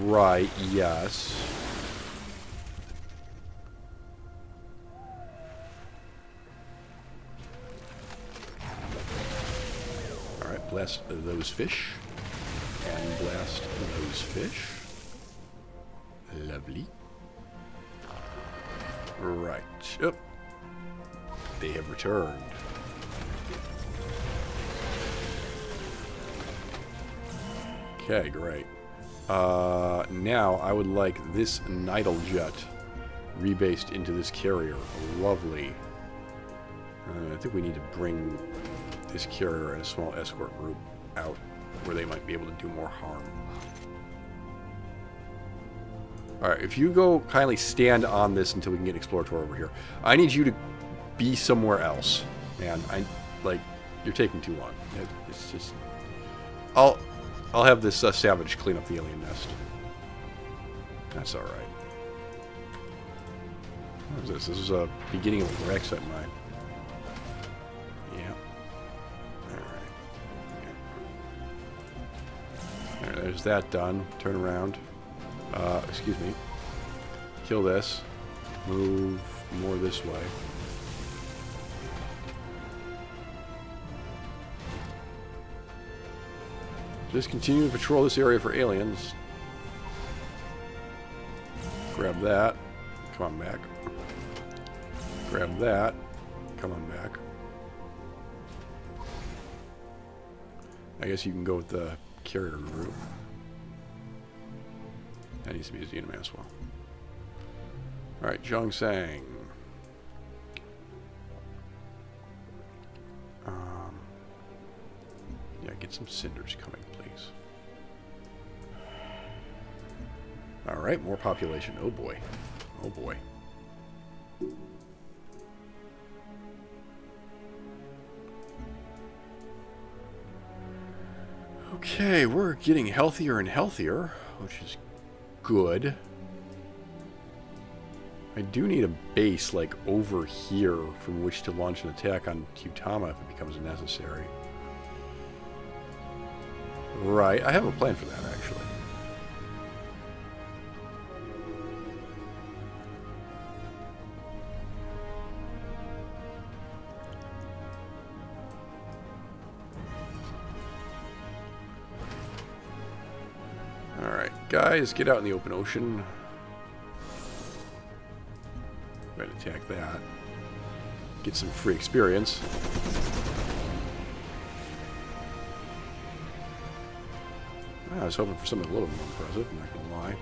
Right, yes. Alright, blast those fish. And blast those fish. Lovely. Right. Oh. They have returned. Okay, great. Now I would like this Nidal jet rebased into this carrier. Lovely. I think we need to bring this carrier and a small escort group out where they might be able to do more harm. Alright, if you go kindly stand on this until we can get an Explorator over here. I need you to be somewhere else. Man, you're taking too long. It's just... I'll have this Savage clean up the alien nest. That's alright. What is this? This is a beginning of a Rex at mine. Yeah. Alright. There's that done. Turn around. Excuse me. Kill this. Move more this way. Just continue to patrol this area for aliens. Grab that. Come on back. Grab that. Come on back. I guess you can go with the carrier route. That needs to be a Xenoma as well. Alright, Zhongsang. Yeah, get some cinders coming, please. Alright, more population. Oh boy. Oh boy. Okay, we're getting healthier and healthier, which is good. I do need a base, like, over here from which to launch an attack on Hutama if it becomes necessary. Right, I have a plan for that, actually. Alright, guys, get out in the open ocean. Go ahead and attack that. Get some free experience. I was hoping for something a little more impressive, I'm not gonna lie.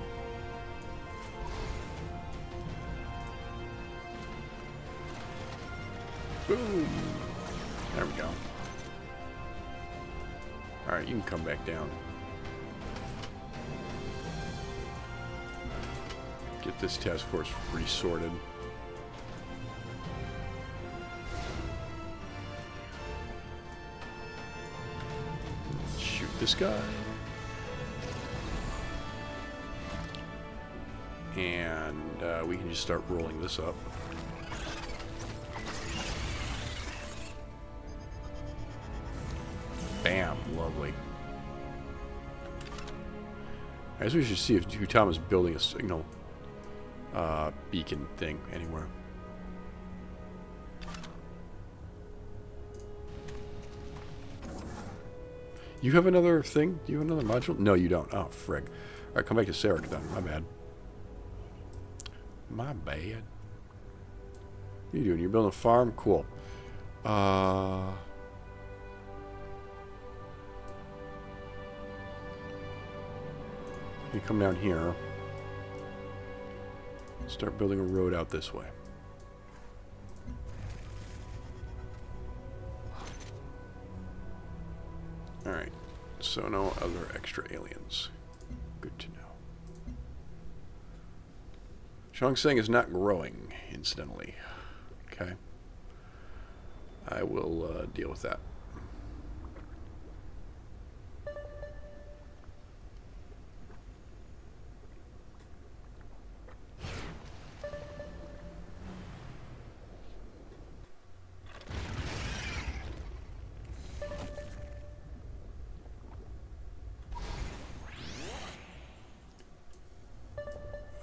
Boom! There we go. Alright, you can come back down. this task force resorted. Shoot this guy. And we can just start rolling this up. Bam, lovely. I guess we should see if Tom is building a signal beacon thing anywhere. You have another thing? Do you have another module? No, you don't. Oh, frig. Alright, come back to Sarek then. My bad. My bad. What are you doing? You're building a farm? Cool. You come down here. Start building a road out this way. Alright. So no other extra aliens. Good to know. Chongseng is not growing, incidentally. Okay. I will deal with that.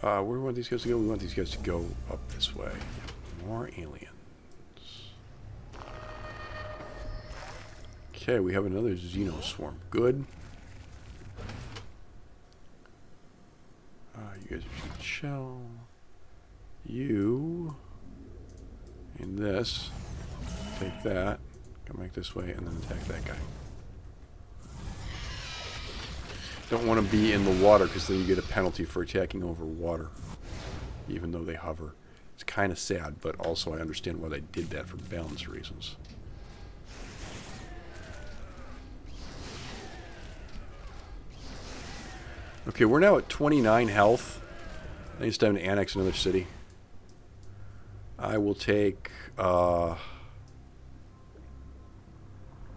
Where do we want these guys to go? We want these guys to go up this way. More aliens. Okay, we have another Xenoswarm. Good. You guys are shooting shell. You. And this. Take that. Come back this way and then attack that guy. Don't want to be in the water because then you get a penalty for attacking over water, even though they hover. It's kind of sad, but also I understand why they did that for balance reasons. Okay, we're now at 29 health. I think it's time to annex another city. I will take...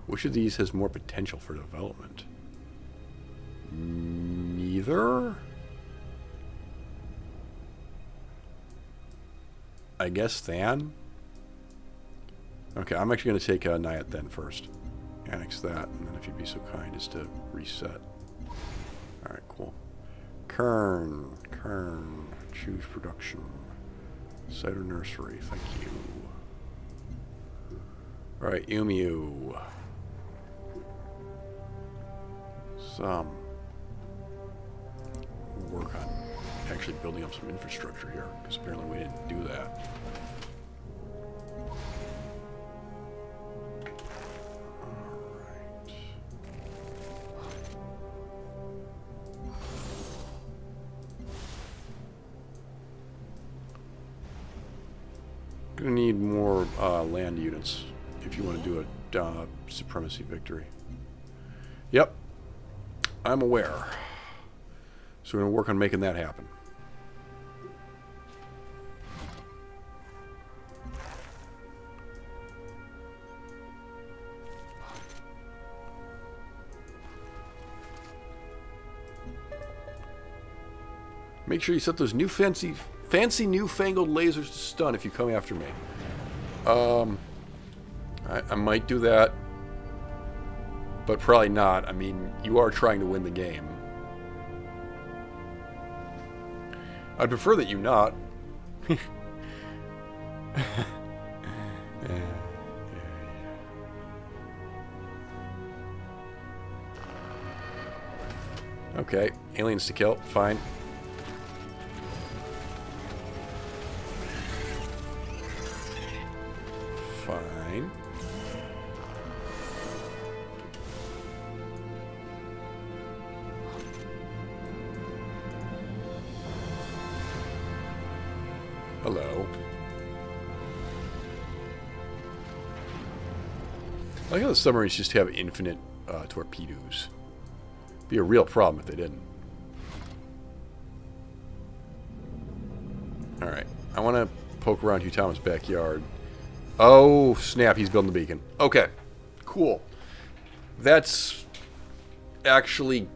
which of these has more potential for development? Neither? I guess Than? Okay, I'm actually going to take Naiad then first. Annex that, and then if you'd be so kind as to reset. Alright, cool. Kern. Choose production. Cider nursery, thank you. Alright, Umu. Some work on actually building up some infrastructure here, because apparently we didn't do that. Alright. Gonna need more land units if you want to do a supremacy victory. Yep. I'm aware. So we're going to work on making that happen. Make sure you set those new fancy newfangled lasers to stun if you come after me. I might do that. But probably not. I mean, you are trying to win the game. I'd prefer that you not. Okay, aliens to kill. Fine. Fine. Hello. I like how the submarines just have infinite torpedoes. Be a real problem if they didn't. Alright. I want to poke around Hutama's backyard. Oh, snap. He's building the beacon. Okay. Cool. That's actually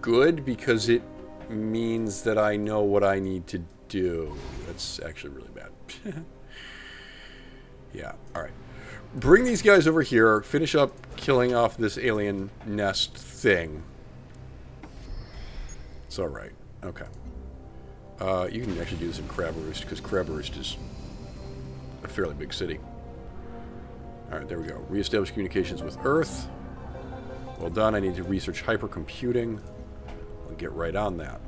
good because it means that I know what I need to do. That's actually really bad. Yeah. Alright. Bring these guys over here. Finish up killing off this alien nest thing. It's alright. Okay. You can actually do this in Crab Roost, because Crab Roost is a fairly big city. Alright, there we go. Reestablish communications with Earth. Well done. I need to research hypercomputing. I'll get right on that.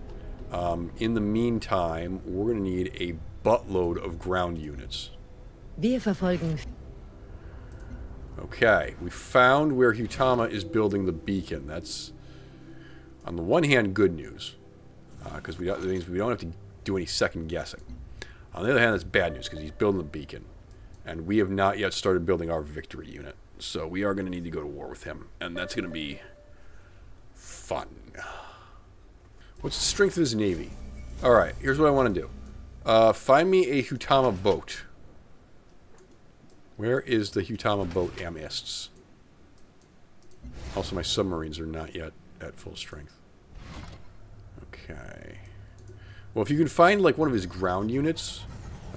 In the meantime, we're going to need a buttload of ground units. Wir verfolgen. Okay, we found where Hutama is building the beacon. That's, on the one hand, good news. Because that means we don't have to do any second guessing. On the other hand, that's bad news because he's building the beacon. And we have not yet started building our victory unit. So we are going to need to go to war with him. And that's going to be fun. What's the strength of his navy? Alright, here's what I want to do. Find me a Hutama boat. Where is the Hutama boat, Amists? Also, my submarines are not yet at full strength. Okay. Well, if you can find, like, one of his ground units...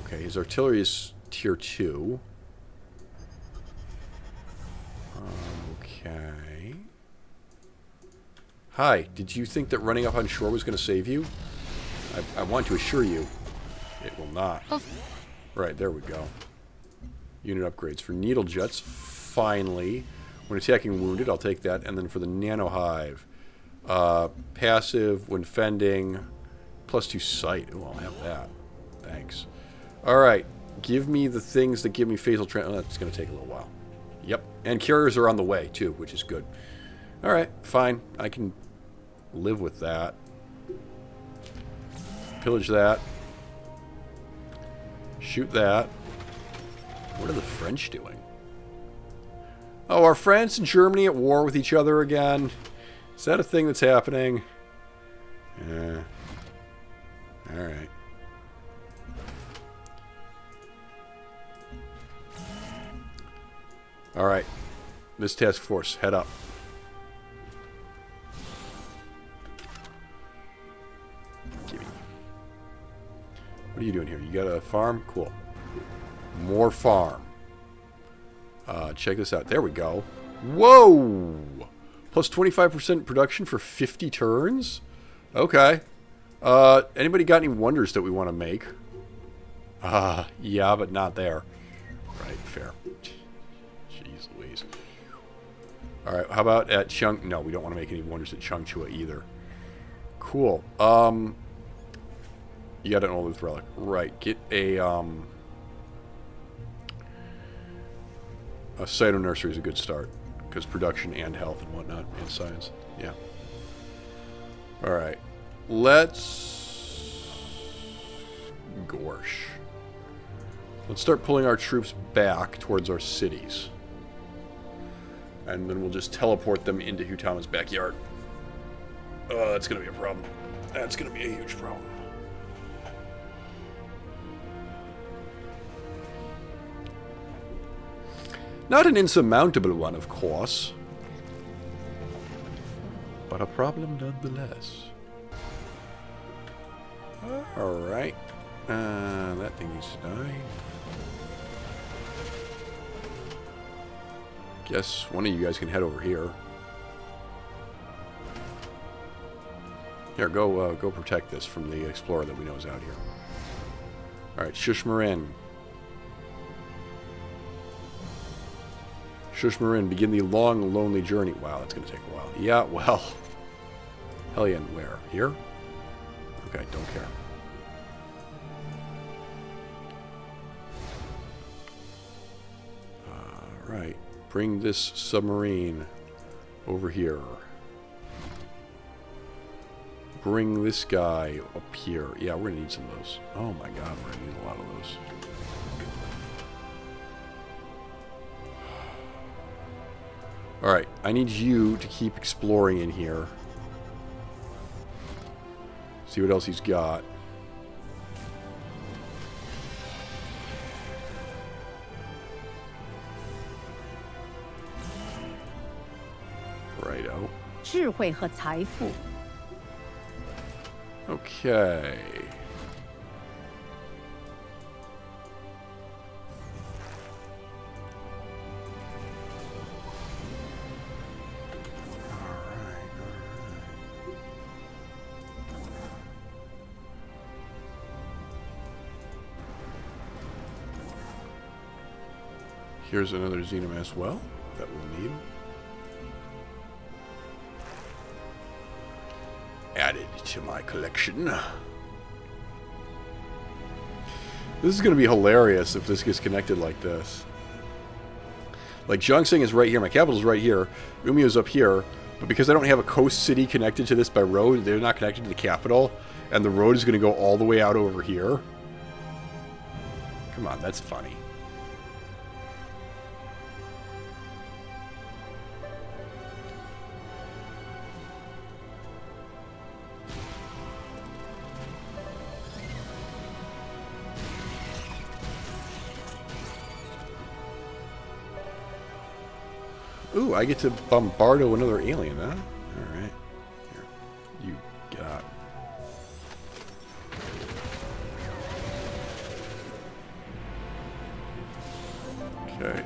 Okay, his artillery is tier 2. Okay. Hi, did you think that running up on shore was going to save you? I want to assure you, it will not. Right, there we go. Unit upgrades for needle jets. Finally. When attacking wounded, I'll take that. And then for the nano hive. Passive when fending. +2 sight. Oh, I'll have that. Thanks. Alright. Give me the things that give me phasal oh, that's going to take a little while. Yep. And carriers are on the way, too, which is good. Alright. Fine. I can live with that. Pillage that. Shoot that. What are the French doing? Oh, are France and Germany at war with each other again? Is that a thing that's happening? Yeah. Alright. Alright. This task force, head up. Gimme. What are you doing here? You got a farm? Cool. More farm. Check this out. There we go. Whoa! Plus 25% production for 50 turns? Okay. Anybody got any wonders that we want to make? Yeah, but not there. Right, fair. Jeez Louise. Alright, how about at Chung... No, we don't want to make any wonders at Changchua either. Cool. You got an Olith relic. Right, get a Cyto Nursery is a good start. Because production and health and whatnot, and science. Yeah. Alright. Let's... Gorsh. Let's start pulling our troops back towards our cities. And then we'll just teleport them into Hutama's backyard. That's going to be a problem. That's going to be a huge problem. Not an insurmountable one, of course. But a problem nonetheless. Alright. That thing needs to die. Guess one of you guys can head over here. Here, go protect this from the explorer that we know is out here. Alright, Shushmarin. Shushmarin, begin the long, lonely journey. Wow, that's going to take a while. Yeah, well. Hellion, where? Here? Okay, don't care. Alright. Bring this submarine over here. Bring this guy up here. Yeah, we're going to need some of those. Oh my god, we're going to need a lot of those. Alright, I need you to keep exploring in here. See what else he's got. 智慧和财富。 Okay. Here's another Xenomass well that we'll need. Added to my collection. This is going to be hilarious if this gets connected like this. Like, Zhongxing is right here, my capital is right here, Umio is up here, but because I don't have a coast city connected to this by road, they're not connected to the capital, and the road is going to go all the way out over here. Come on, that's funny. Ooh, I get to bombardo another alien, huh? Alright. Here. You get out. Okay.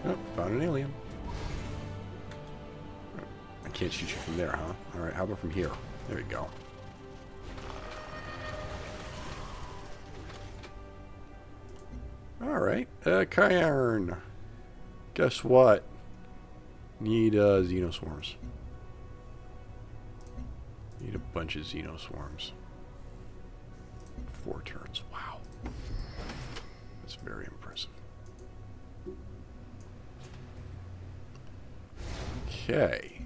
Oh, found an alien. I can't shoot you from there, huh? Alright, how about from here? There you go. Alright, Kaiarn. Guess what? Need Xenoswarms. Need a bunch of Xenoswarms. 4 turns. Wow. That's very impressive. Okay.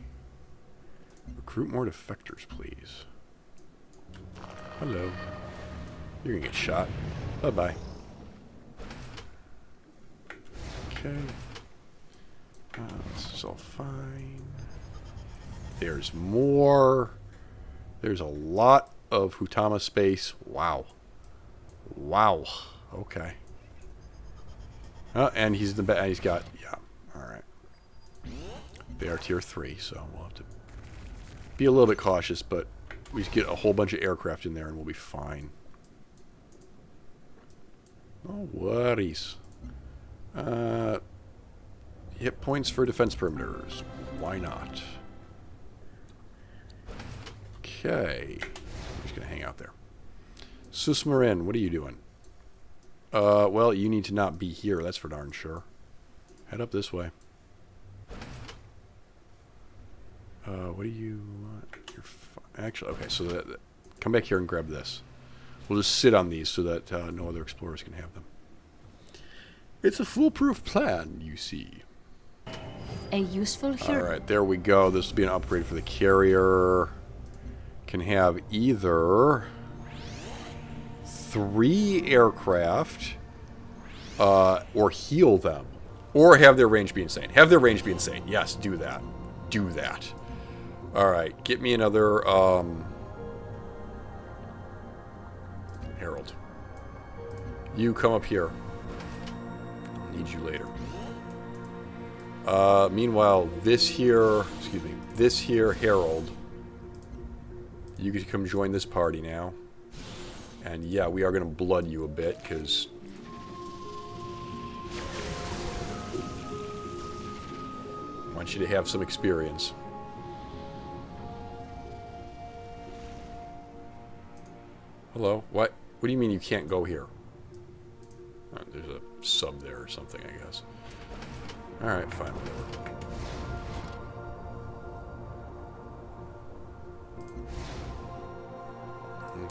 Recruit more defectors, please. Hello. You're gonna get shot. Bye-bye. Okay. This is all fine. There's more. There's a lot of Hutama space. Wow. Wow. Okay. And he's the best. He's got, yeah. Alright. They are tier 3, so we'll have to be a little bit cautious, but we just get a whole bunch of aircraft in there and we'll be fine. No worries. Hit points for defense perimeters. Why not? Okay. I'm just going to hang out there. Susmarin, what are you doing? Well, you need to not be here. That's for darn sure. Head up this way. What do you want? Actually, okay, so come back here and grab this. We'll just sit on these so that no other explorers can have them. It's a foolproof plan, you see. A useful hero. Alright, there we go. This will be an upgrade for the carrier. Can have either 3 aircraft or heal them. Or have their range be insane. Have their range be insane. Yes, do that. Do that. Alright, get me another Herald. You come up here. I'll need you later. Meanwhile, this here Herald, you can come join this party now. And yeah, we are going to blood you a bit, because I want you to have some experience. Hello? What? What do you mean you can't go here? Oh, there's a sub there or something, I guess. Alright, fine, whatever.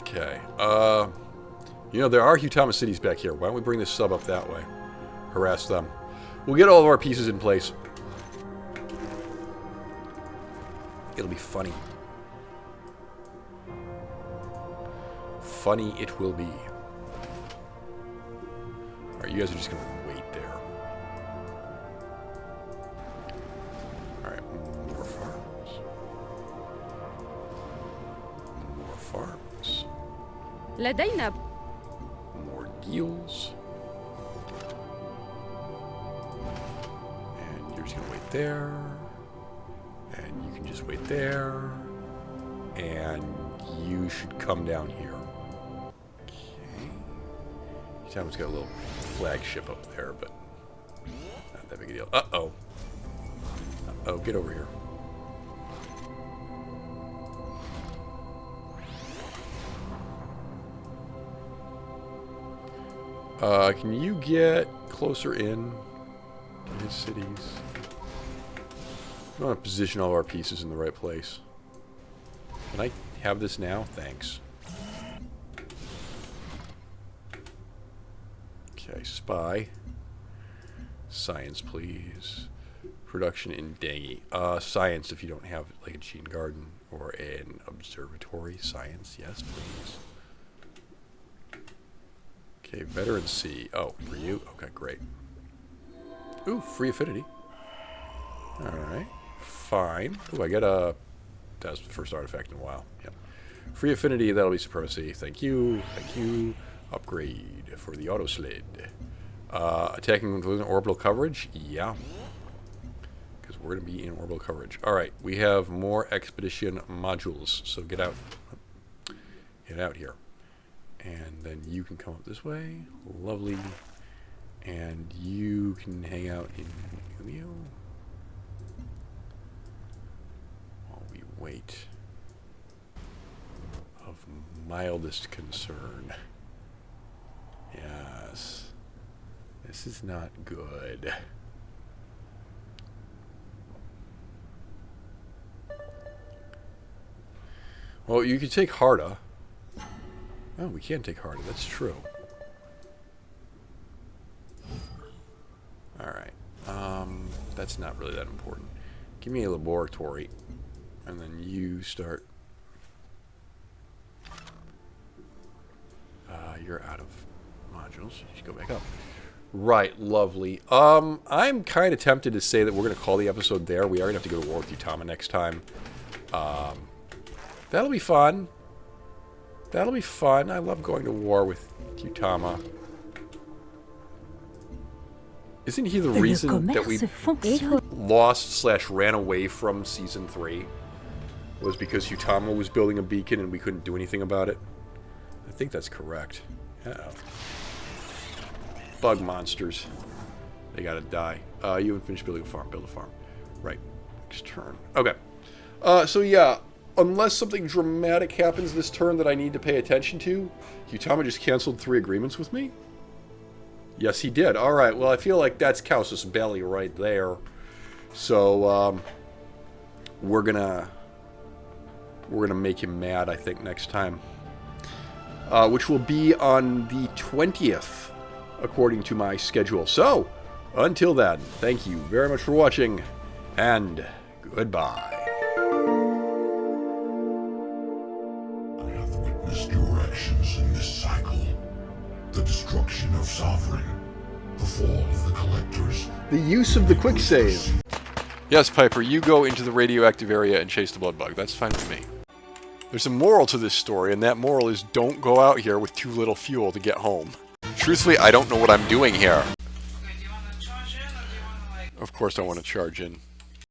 Okay. You know, there are Hutama cities back here. Why don't we bring this sub up that way? Harass them. We'll get all of our pieces in place. It'll be funny. Funny it will be. Alright, you guys are just gonna wait there. Alright, more farms. More farms. لدينا More deals. And wait there. And you can just wait there. And you should come down here. Okay. Yutama's got a little flagship up there, but not that big a deal. Uh-oh. Uh-oh, get over here. Can you get closer in to his cities? We want to position all of our pieces in the right place. Can I have this now? Thanks. Okay, spy. Science, please. Production in Dengi. Science if you don't have like a gene garden or an observatory. Science, yes, please. Okay, veteran C. Oh, for you? Okay, great. Ooh, free affinity. Alright, fine. Ooh, I get a... That was the first artifact in a while. Yep. Free affinity, that'll be supremacy. Thank you. Thank you. Upgrade for the auto slid. Attacking with orbital coverage? Yeah. Because we're going to be in orbital coverage. Alright, we have more expedition modules. So get out. Get out here. And then you can come up this way. Lovely. And you can hang out in Umio. While we wait. Of mildest concern. Yes. This is not good. Well, you could take Harda. Oh, we can take Harda. That's true. Alright. That's not really that important. Give me a laboratory. And then you start... you're out of modules. You should go back up. Right, lovely. I'm kind of tempted to say that we're going to call the episode there. We are going to have to go to war with Yutama next time. That'll be fun. That'll be fun. I love going to war with Yutama. Isn't he the reason that we lost/ran away from Season 3? Was because Yutama was building a beacon and we couldn't do anything about it? I think that's correct. Uh-oh. Bug monsters. They gotta die. You haven't finished building a farm. Build a farm. Right. Next turn. Okay. So yeah, unless something dramatic happens this turn that I need to pay attention to, Yutama just canceled 3 agreements with me? Yes, he did. Alright, well, I feel like that's Casus Belli right there. So, we're gonna make him mad, I think, next time. Which will be on the 20th, according to my schedule. So, until then, thank you very much for watching, and goodbye. I have witnessed your actions in this cycle. The destruction of Sovereign, the fall of the Collectors, the use of the quick save. Yes, Piper, you go into the radioactive area and chase the blood bug. That's fine with me. There's a moral to this story, and that moral is don't go out here with too little fuel to get home. Truthfully, I don't know what I'm doing here. Okay, do you want to charge in, or do you want to, like... Of course I want to charge in.